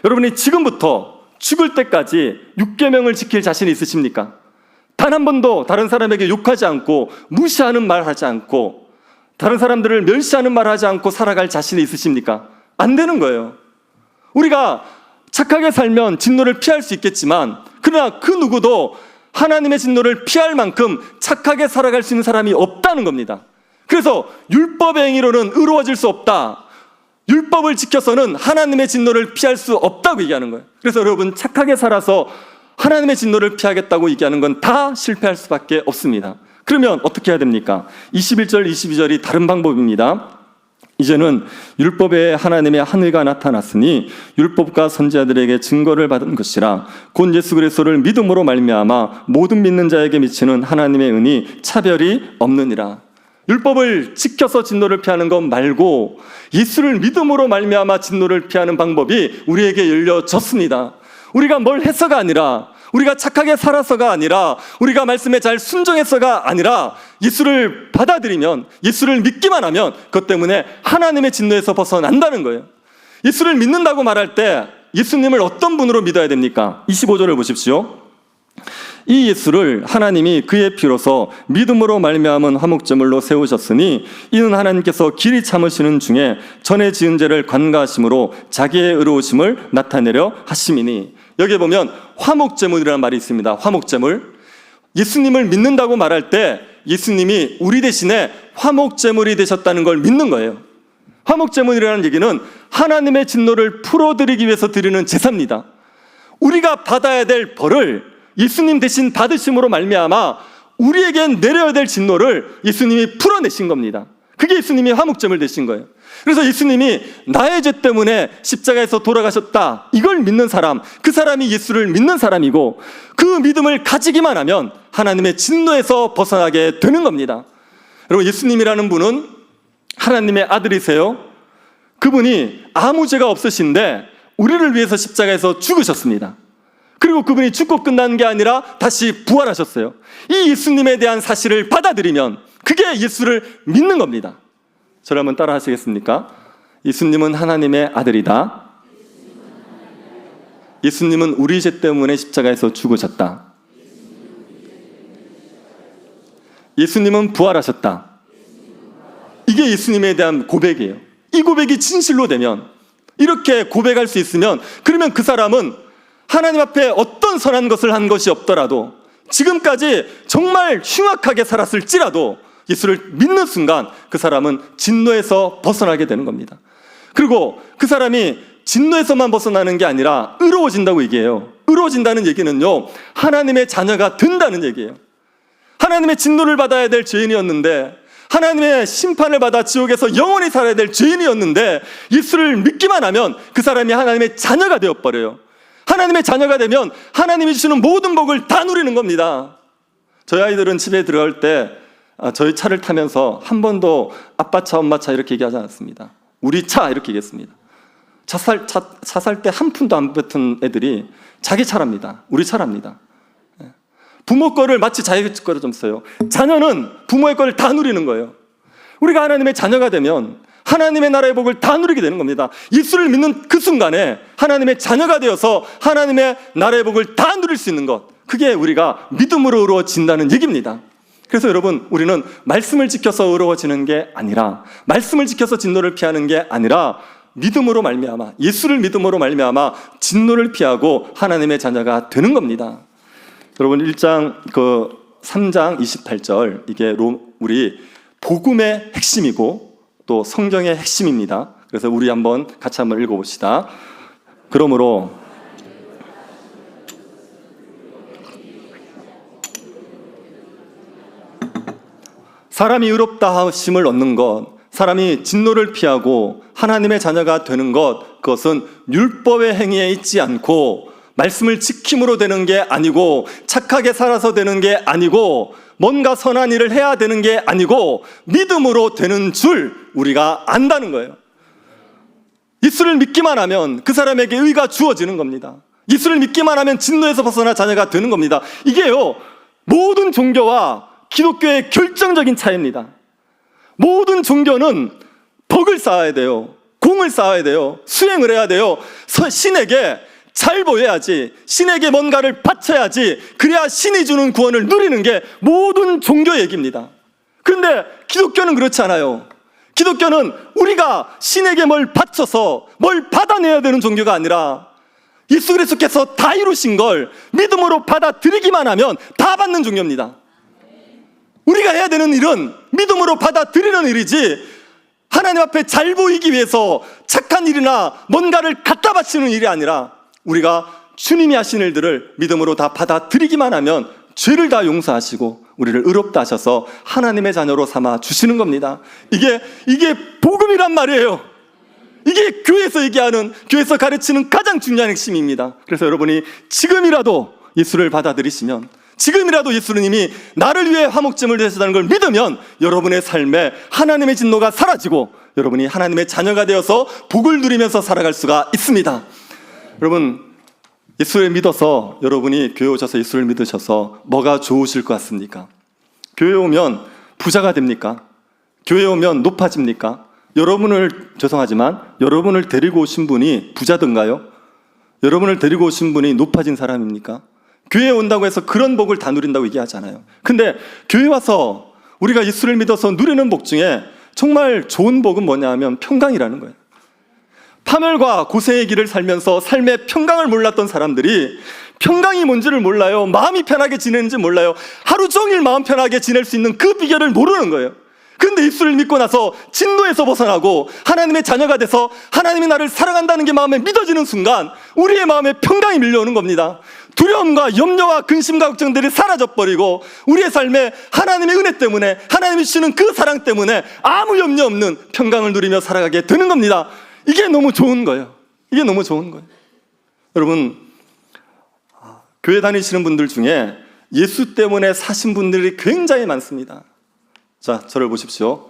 여러분이 지금부터 죽을 때까지 6계명을 지킬 자신이 있으십니까? 단 한 번도 다른 사람에게 욕하지 않고 무시하는 말 하지 않고 다른 사람들을 멸시하는 말 하지 않고 살아갈 자신이 있으십니까? 안 되는 거예요. 우리가 착하게 살면 진노를 피할 수 있겠지만, 그러나 그 누구도 하나님의 진노를 피할 만큼 착하게 살아갈 수 있는 사람이 없다는 겁니다. 그래서 율법의 행위로는 의로워질 수 없다, 율법을 지켜서는 하나님의 진노를 피할 수 없다고 얘기하는 거예요. 그래서 여러분, 착하게 살아서 하나님의 진노를 피하겠다고 얘기하는 건 다 실패할 수밖에 없습니다. 그러면 어떻게 해야 됩니까? 21절, 22절이 다른 방법입니다. 이제는 율법에 하나님의 하늘가 나타났으니 율법과 선지자들에게 증거를 받은 것이라. 곧 예수 그리스도를 믿음으로 말미암아 모든 믿는 자에게 미치는 하나님의 은이 차별이 없느니라. 율법을 지켜서 진노를 피하는 것 말고 예수를 믿음으로 말미암아 진노를 피하는 방법이 우리에게 열려졌습니다. 우리가 뭘 해서가 아니라, 우리가 착하게 살아서가 아니라, 우리가 말씀에 잘 순종해서가 아니라, 예수를 받아들이면, 예수를 믿기만 하면 그것 때문에 하나님의 진노에서 벗어난다는 거예요. 예수를 믿는다고 말할 때 예수님을 어떤 분으로 믿어야 됩니까? 25절을 보십시오. 이 예수를 하나님이 그의 피로서 믿음으로 말미암은 화목제물로 세우셨으니 이는 하나님께서 길이 참으시는 중에 전에 지은 죄를 관가하심으로 자기의 의로우심을 나타내려 하심이니. 여기에 보면 화목제물이라는 말이 있습니다. 화목제물. 예수님을 믿는다고 말할 때 예수님이 우리 대신에 화목제물이 되셨다는 걸 믿는 거예요. 화목제물이라는 얘기는 하나님의 진노를 풀어드리기 위해서 드리는 제사입니다. 우리가 받아야 될 벌을 예수님 대신 받으심으로 말미암아 우리에겐 내려야 될 진노를 예수님이 풀어내신 겁니다. 그게 예수님이 화목제물 되신 거예요. 그래서 예수님이 나의 죄 때문에 십자가에서 돌아가셨다, 이걸 믿는 사람, 그 사람이 예수를 믿는 사람이고, 그 믿음을 가지기만 하면 하나님의 진노에서 벗어나게 되는 겁니다. 여러분, 예수님이라는 분은 하나님의 아들이세요. 그분이 아무 죄가 없으신데 우리를 위해서 십자가에서 죽으셨습니다. 그리고 그분이 죽고 끝난 게 아니라 다시 부활하셨어요. 이 예수님에 대한 사실을 받아들이면 그게 예수를 믿는 겁니다. 저를 한번 따라 하시겠습니까? 예수님은 하나님의 아들이다. 예수님은 우리 죄 때문에 십자가에서 죽으셨다. 예수님은 부활하셨다. 이게 예수님에 대한 고백이에요. 이 고백이 진실로 되면, 이렇게 고백할 수 있으면, 그러면 그 사람은 하나님 앞에 어떤 선한 것을 한 것이 없더라도, 지금까지 정말 흉악하게 살았을지라도 예수를 믿는 순간 그 사람은 진노에서 벗어나게 되는 겁니다. 그리고 그 사람이 진노에서만 벗어나는 게 아니라 의로워진다고 얘기해요. 의로워진다는 얘기는요, 하나님의 자녀가 된다는 얘기예요. 하나님의 진노를 받아야 될 죄인이었는데, 하나님의 심판을 받아 지옥에서 영원히 살아야 될 죄인이었는데, 예수를 믿기만 하면 그 사람이 하나님의 자녀가 되어버려요. 하나님의 자녀가 되면 하나님이 주시는 모든 복을 다 누리는 겁니다. 저희 아이들은 집에 들어갈 때 저희 차를 타면서 한 번도 아빠 차, 엄마 차 이렇게 얘기하지 않았습니다. 우리 차 이렇게 얘기했습니다. 차 살 때 한 푼도 안 뱉은 애들이 자기 차랍니다. 우리 차랍니다. 부모 거를 마치 자기 거를 좀 써요. 자녀는 부모의 거를 다 누리는 거예요. 우리가 하나님의 자녀가 되면 하나님의 나라의 복을 다 누리게 되는 겁니다. 예수를 믿는 그 순간에 하나님의 자녀가 되어서 하나님의 나라의 복을 다 누릴 수 있는 것, 그게 우리가 믿음으로 의로워진다는 얘기입니다. 그래서 여러분, 우리는 말씀을 지켜서 의로워지는 게 아니라, 말씀을 지켜서 진노를 피하는 게 아니라, 믿음으로 말미암아, 예수를 믿음으로 말미암아 진노를 피하고 하나님의 자녀가 되는 겁니다. 여러분, 3장 28절, 이게 우리 복음의 핵심이고 또 성경의 핵심입니다. 그래서 우리 같이 한번 읽어봅시다. 그러므로 사람이 의롭다 하심을 얻는 것, 사람이 진노를 피하고 하나님의 자녀가 되는 것, 그것은 율법의 행위에 있지 않고 말씀을 지킴으로 되는 게 아니고, 착하게 살아서 되는 게 아니고, 뭔가 선한 일을 해야 되는 게 아니고 믿음으로 되는 줄 우리가 안다는 거예요. 예수를 믿기만 하면 그 사람에게 의가 주어지는 겁니다. 예수를 믿기만 하면 진노에서 벗어나 자녀가 되는 겁니다. 이게요, 모든 종교와 기독교의 결정적인 차이입니다. 모든 종교는 덕을 쌓아야 돼요. 공을 쌓아야 돼요. 수행을 해야 돼요. 신에게 잘 보여야지, 신에게 뭔가를 바쳐야지, 그래야 신이 주는 구원을 누리는 게 모든 종교 얘기입니다. 그런데 기독교는 그렇지 않아요. 기독교는 우리가 신에게 뭘 바쳐서 뭘 받아내야 되는 종교가 아니라, 예수 그리스도께서 다 이루신 걸 믿음으로 받아들이기만 하면 다 받는 종교입니다. 우리가 해야 되는 일은 믿음으로 받아들이는 일이지, 하나님 앞에 잘 보이기 위해서 착한 일이나 뭔가를 갖다 바치는 일이 아니라, 우리가 주님이 하신 일들을 믿음으로 다 받아들이기만 하면 죄를 다 용서하시고 우리를 의롭다 하셔서 하나님의 자녀로 삼아 주시는 겁니다. 이게 복음이란 말이에요. 이게 교회에서 얘기하는, 교회에서 가르치는 가장 중요한 핵심입니다. 그래서 여러분이 지금이라도 예수를 받아들이시면, 지금이라도 예수는 이미 나를 위해 화목제물을 되셨다는 걸 믿으면 여러분의 삶에 하나님의 진노가 사라지고 여러분이 하나님의 자녀가 되어서 복을 누리면서 살아갈 수가 있습니다. 여러분, 예수를 믿어서, 여러분이 교회 오셔서 예수를 믿으셔서 뭐가 좋으실 것 같습니까? 교회 오면 부자가 됩니까? 교회 오면 높아집니까? 죄송하지만 여러분을 데리고 오신 분이 부자든가요? 여러분을 데리고 오신 분이 높아진 사람입니까? 교회에 온다고 해서 그런 복을 다 누린다고 얘기하잖아요. 근데 교회 와서 우리가 예수를 믿어서 누리는 복 중에 정말 좋은 복은 뭐냐 하면 평강이라는 거예요. 파멸과 고생의 길을 살면서 삶의 평강을 몰랐던 사람들이 평강이 뭔지를 몰라요. 마음이 편하게 지내는지 몰라요. 하루 종일 마음 편하게 지낼 수 있는 그 비결을 모르는 거예요. 그런데 예수를 믿고 나서 진노에서 벗어나고 하나님의 자녀가 돼서 하나님이 나를 사랑한다는 게 마음에 믿어지는 순간 우리의 마음에 평강이 밀려오는 겁니다. 두려움과 염려와 근심과 걱정들이 사라져버리고 우리의 삶에 하나님의 은혜 때문에, 하나님이 주시는 그 사랑 때문에 아무 염려 없는 평강을 누리며 살아가게 되는 겁니다. 이게 너무 좋은 거예요. 이게 너무 좋은 거예요. 여러분, 교회 다니시는 분들 중에 예수 때문에 사신 분들이 굉장히 많습니다. 자, 저를 보십시오.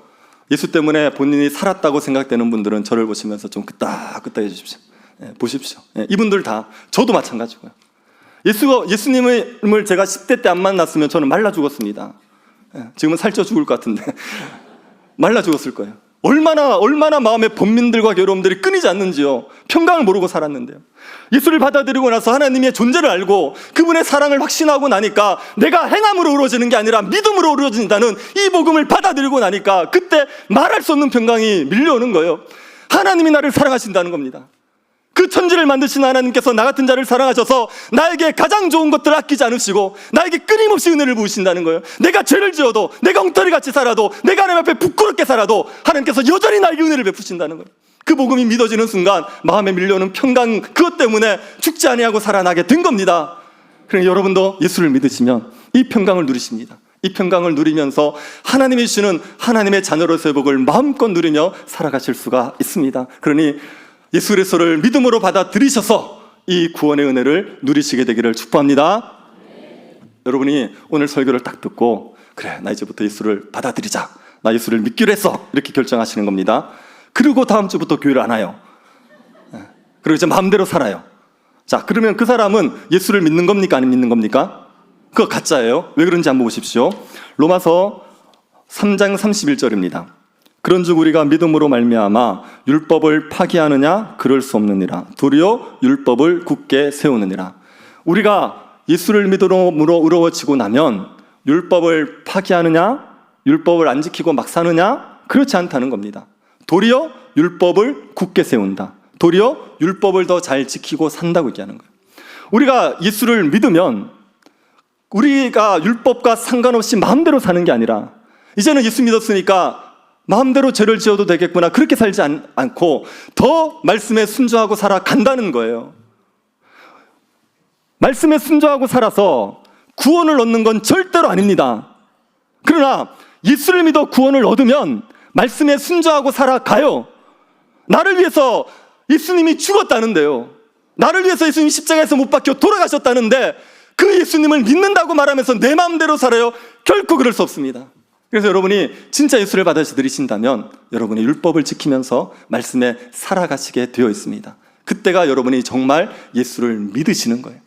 예수 때문에 본인이 살았다고 생각되는 분들은 저를 보시면서 좀 끄떡끄떡 해주십시오. 보십시오. 이분들 다, 저도 마찬가지고요. 예수님을 제가 10대 때 안 만났으면 저는 말라 죽었습니다. 지금은 살쪄 죽을 것 같은데 말라 죽었을 거예요. 얼마나 마음의 번민들과 괴로움들이 끊이지 않는지요. 평강을 모르고 살았는데요. 예수를 받아들이고 나서 하나님의 존재를 알고 그분의 사랑을 확신하고 나니까 내가 행함으로 이루어지는 게 아니라 믿음으로 이루어진다는 이 복음을 받아들이고 나니까 그때 말할 수 없는 평강이 밀려오는 거예요. 하나님이 나를 사랑하신다는 겁니다. 그 천지를 만드신 하나님께서 나 같은 자를 사랑하셔서 나에게 가장 좋은 것들을 아끼지 않으시고 나에게 끊임없이 은혜를 부으신다는 거예요. 내가 죄를 지어도, 내가 엉터리같이 살아도, 내가 하나님 앞에 부끄럽게 살아도 하나님께서 여전히 나에게 은혜를 베푸신다는 거예요. 그 복음이 믿어지는 순간 마음에 밀려오는 평강, 그것 때문에 죽지 아니하고 살아나게 된 겁니다. 그러니까 여러분도 예수를 믿으시면 이 평강을 누리십니다. 이 평강을 누리면서 하나님이 주시는 하나님의 자녀로서의 복을 마음껏 누리며 살아가실 수가 있습니다. 그러니 예수 그리스도를 믿음으로 받아들이셔서 이 구원의 은혜를 누리시게 되기를 축복합니다. 여러분이 오늘 설교를 딱 듣고 그래, 나 이제부터 예수를 받아들이자, 나 예수를 믿기로 했어, 이렇게 결정하시는 겁니다. 그리고 다음 주부터 교회를 안 와요. 그리고 이제 마음대로 살아요. 자, 그러면 그 사람은 예수를 믿는 겁니까? 안 믿는 겁니까? 그거 가짜예요. 왜 그런지 한번 보십시오. 로마서 3장 31절입니다. 그런즉 우리가 믿음으로 말미암아 율법을 파기하느냐? 그럴 수 없느니라. 도리어 율법을 굳게 세우느니라. 우리가 예수를 믿음으로 이루어지고 나면 율법을 파기하느냐? 율법을 안 지키고 막 사느냐? 그렇지 않다는 겁니다. 도리어 율법을 굳게 세운다. 도리어 율법을 더 잘 지키고 산다고 얘기하는 거예요. 우리가 예수를 믿으면 우리가 율법과 상관없이 마음대로 사는 게 아니라 이제는 예수 믿었으니까 마음대로 죄를 지어도 되겠구나, 그렇게 살지 않고 더 말씀에 순종하고 살아간다는 거예요. 말씀에 순종하고 살아서 구원을 얻는 건 절대로 아닙니다. 그러나 예수를 믿어 구원을 얻으면 말씀에 순종하고 살아가요. 나를 위해서 예수님이 죽었다는데요, 나를 위해서 예수님이 십자가에서 못 박혀 돌아가셨다는데 그 예수님을 믿는다고 말하면서 내 마음대로 살아요? 결코 그럴 수 없습니다. 그래서 여러분이 진짜 예수를 받아들이신다면 여러분이 율법을 지키면서 말씀에 살아가시게 되어 있습니다. 그때가 여러분이 정말 예수를 믿으시는 거예요.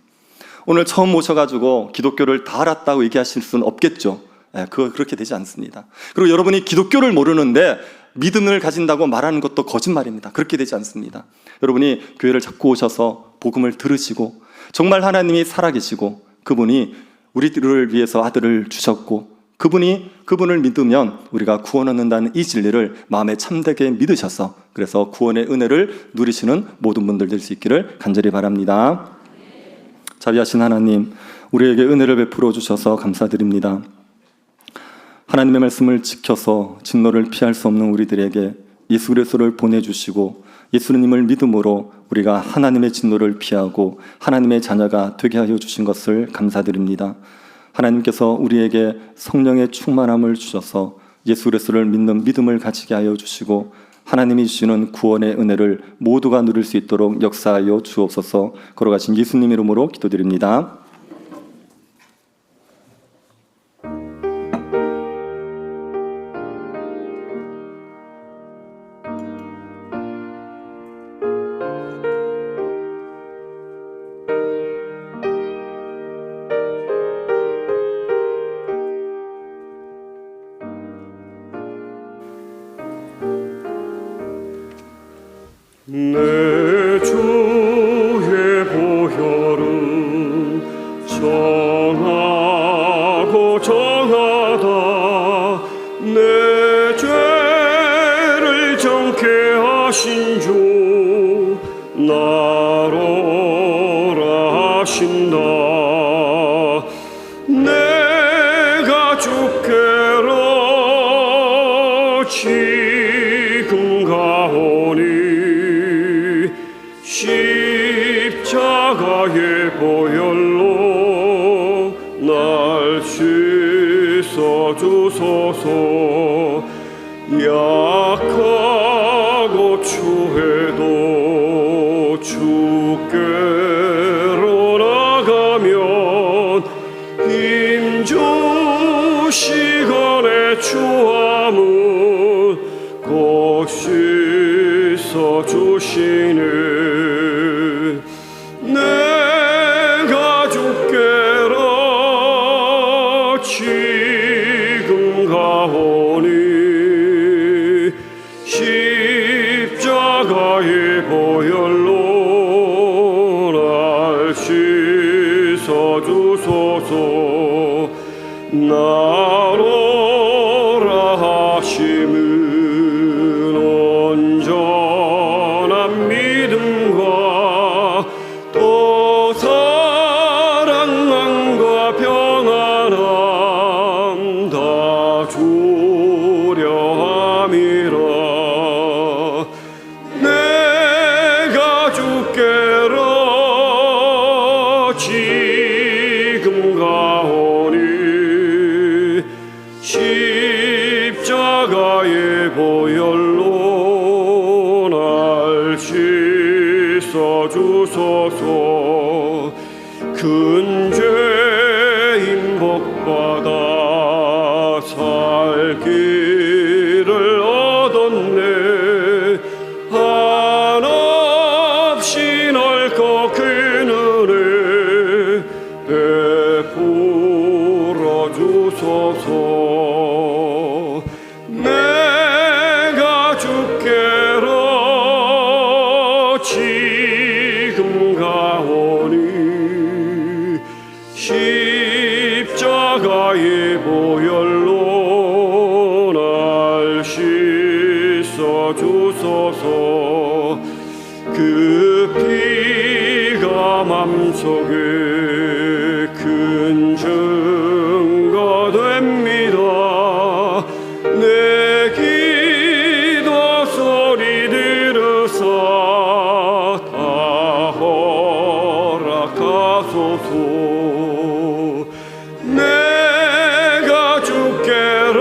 오늘 처음 오셔가지고 기독교를 다 알았다고 얘기하실 수는 없겠죠. 그렇게 되지 않습니다. 그리고 여러분이 기독교를 모르는데 믿음을 가진다고 말하는 것도 거짓말입니다. 그렇게 되지 않습니다. 여러분이 교회를 잡고 오셔서 복음을 들으시고 정말 하나님이 살아계시고 그분이 우리들을 위해서 아들을 주셨고 그분을 믿으면 우리가 구원 얻는다는 이 진리를 마음에 참되게 믿으셔서 그래서 구원의 은혜를 누리시는 모든 분들 될 수 있기를 간절히 바랍니다. 자비하신 하나님, 우리에게 은혜를 베풀어 주셔서 감사드립니다. 하나님의 말씀을 지켜서 진노를 피할 수 없는 우리들에게 예수 그리스도를 보내주시고 예수님을 믿음으로 우리가 하나님의 진노를 피하고 하나님의 자녀가 되게 하여 주신 것을 감사드립니다. 하나님께서 우리에게 성령의 충만함을 주셔서 예수 그리스도를 믿는 믿음을 가지게 하여 주시고 하나님이 주시는 구원의 은혜를 모두가 누릴 수 있도록 역사하여 주옵소서. 걸어가신 예수님 이름으로 기도드립니다. 내 주의 보혈은 정하고 정하다. 내 죄를 정케 하신 주 나로 하신다. 내가 주께로 지금 가오니 십자가의 보혈로 날 씻어주소서. 약하고 추해도 주께로 나가면 힘주 시간의 추함은 곧 씻어주시네. 내가 주께로 지금 가오니 날 씻어주소서. 나로라 하심은 온전한 믿음과 또 사랑과 평안함 다 주려 함이라. 내가 주께로 지금 가오니 십자가의 보혈로 날 씻어주소서. 큰 죄인 복받아 살 길을 얻었네. 한없이 넓고 큰 은혜 베풀어 주소서. 내가 주께로 지금 가오니 십자가의 보혈로 날 씻어주소서. 그 피가 맘속에 큰 증거 됩니다. 내 기도 소리 들으사 다 허락하소서. 내가 주께로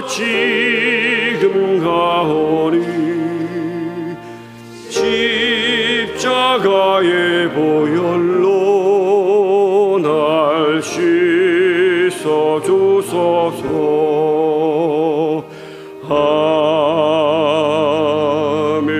지금 가오니 십자가의 보혈로 날 씻어주소서. 아멘.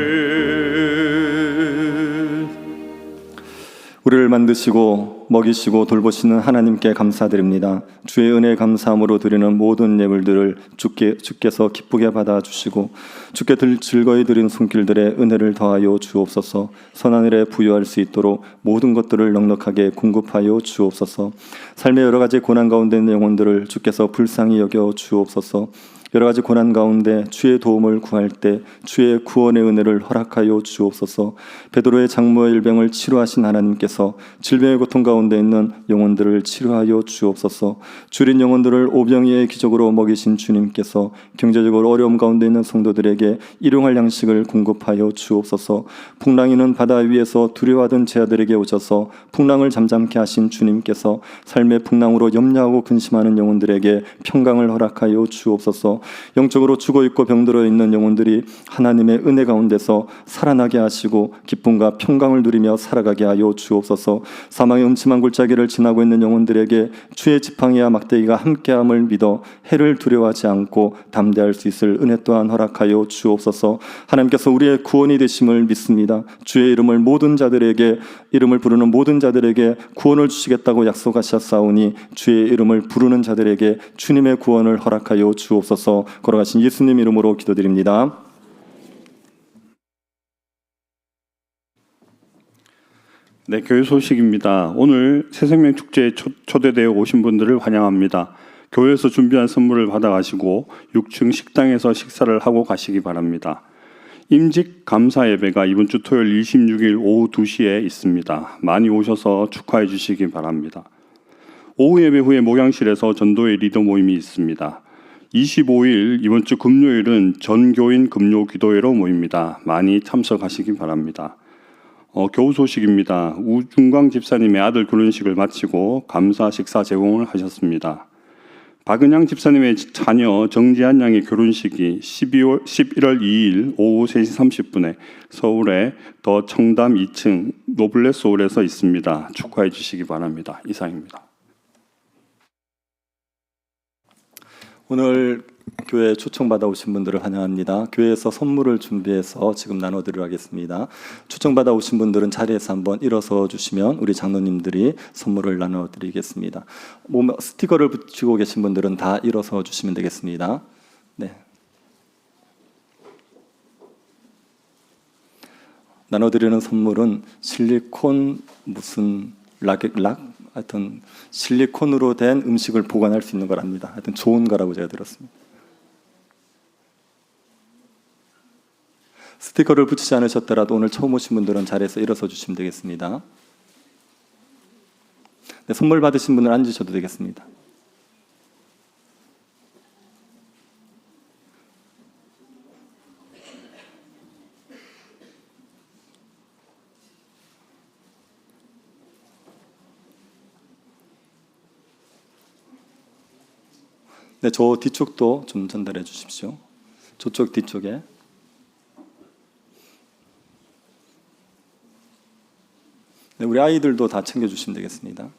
우리를 만드시고 먹이시고 돌보시는 하나님께 감사드립니다. 주의 은혜 감사함으로 드리는 모든 예물들을 주께서 기쁘게 받아주시고 주께 즐거이 드린 손길들의 은혜를 더하여 주옵소서. 선하늘에 부여할 수 있도록 모든 것들을 넉넉하게 공급하여 주옵소서. 삶의 여러 가지 고난 가운데 있는 영혼들을 주께서 불쌍히 여겨 주옵소서. 여러 가지 고난 가운데 주의 도움을 구할 때 주의 구원의 은혜를 허락하여 주옵소서. 베드로의 장모의 일병을 치료하신 하나님께서 질병의 고통 가운데 있는 영혼들을 치료하여 주옵소서. 줄인 영혼들을 오병이의 기적으로 먹이신 주님께서 경제적으로 어려움 가운데 있는 성도들에게 일용할 양식을 공급하여 주옵소서. 풍랑이는 바다 위에서 두려워하던 제자들에게 오셔서 풍랑을 잠잠케 하신 주님께서 삶의 풍랑으로 염려하고 근심하는 영혼들에게 평강을 허락하여 주옵소서. 영적으로 죽어있고 병들어 있는 영혼들이 하나님의 은혜 가운데서 살아나게 하시고 기쁨과 평강을 누리며 살아가게 하여 주옵소서. 사망의 음침한 골짜기를 지나고 있는 영혼들에게 주의 지팡이와 막대기가 함께함을 믿어 해를 두려워하지 않고 담대할 수 있을 은혜 또한 허락하여 주옵소서. 하나님께서 우리의 구원이 되심을 믿습니다. 주의 이름을 부르는 모든 자들에게 구원을 주시겠다고 약속하셨사오니 주의 이름을 부르는 자들에게 주님의 구원을 허락하여 주옵소서. 걸어가신 예수님 이름으로 기도드립니다. 네, 교회 소식입니다. 오늘 새생명 축제에 초대되어 오신 분들을 환영합니다. 교회에서 준비한 선물을 받아가시고 6층 식당에서 식사를 하고 가시기 바랍니다. 임직 감사 예배가 이번 주 토요일 26일 오후 2시에 있습니다. 많이 오셔서 축하해 주시기 바랍니다. 오후 예배 후에 목양실에서 전도회 리더 모임이 있습니다. 25일 이번 주 금요일은 전교인 금요 기도회로 모입니다. 많이 참석하시기 바랍니다. 교우 소식입니다. 우중광 집사님의 아들 결혼식을 마치고 감사 식사 제공을 하셨습니다. 박은양 집사님의 자녀 정지한 양의 결혼식이 11월 2일 오후 3시 30분에 서울의 더 청담 2층 노블레스 홀에서 있습니다. 축하해 주시기 바랍니다. 이상입니다. 오늘 교회에 초청받아 오신 분들을 환영합니다. 교회에서 선물을 준비해서 지금 나눠드리려 하겠습니다. 초청받아 오신 분들은 자리에서 한번 일어서 주시면 우리 장로님들이 선물을 나눠드리겠습니다. 몸에 스티커를 붙이고 계신 분들은 다 일어서 주시면 되겠습니다. 네. 나눠드리는 선물은 실리콘 무슨 락 하여튼 실리콘으로 된 음식을 보관할 수 있는 거랍니다. 하여튼 좋은 거라고 제가 들었습니다. 스티커를 붙이지 않으셨더라도 오늘 처음 오신 분들은 자리에서 일어서 주시면 되겠습니다. 네, 선물 받으신 분은 앉으셔도 되겠습니다. 네, 저 뒤쪽도 좀 전달해 주십시오. 저쪽 뒤쪽에. 네, 우리 아이들도 다 챙겨주시면 되겠습니다.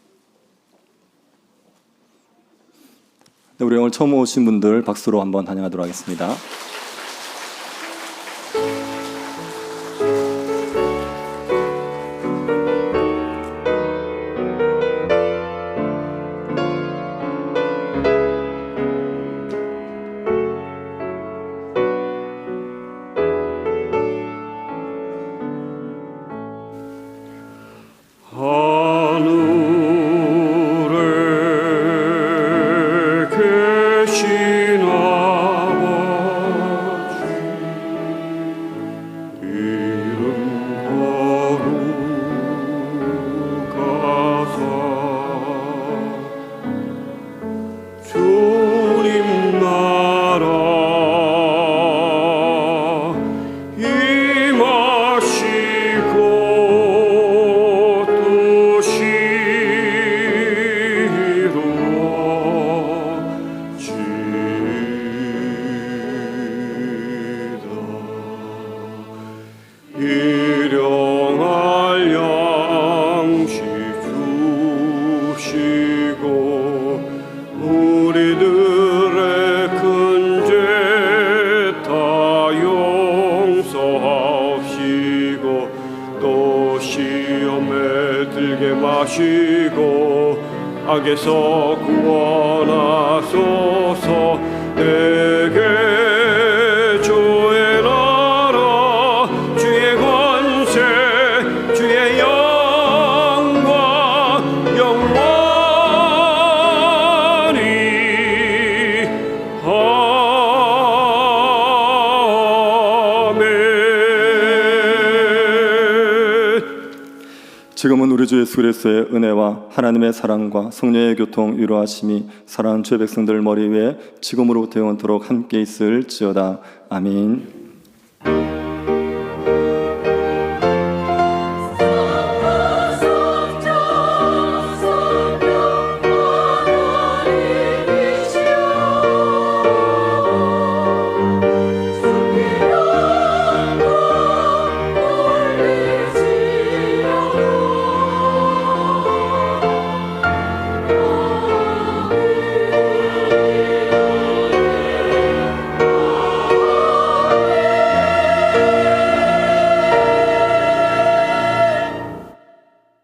네, 우리 오늘 처음 오신 분들 박수로 한번 환영하도록 하겠습니다. 하늘에 계신 아버지 이름 거룩하사 주님 나라 임하시고 일용할 양식 주시고 우리들의 큰 죄 다 용서하옵시고 또 시험에 들게 마시고 악에서 구원하소서. 내게 주의 나라 주의 권세 주의 영광 영원히 아멘. 지금은 우리 주 예수 그리스도의 은혜와 하나님의 사랑과 성령의 교통 위로하심이 사랑하는 주의 백성들 머리 위에 지금으로부터 영원토록 함께 있을지어다. 아멘.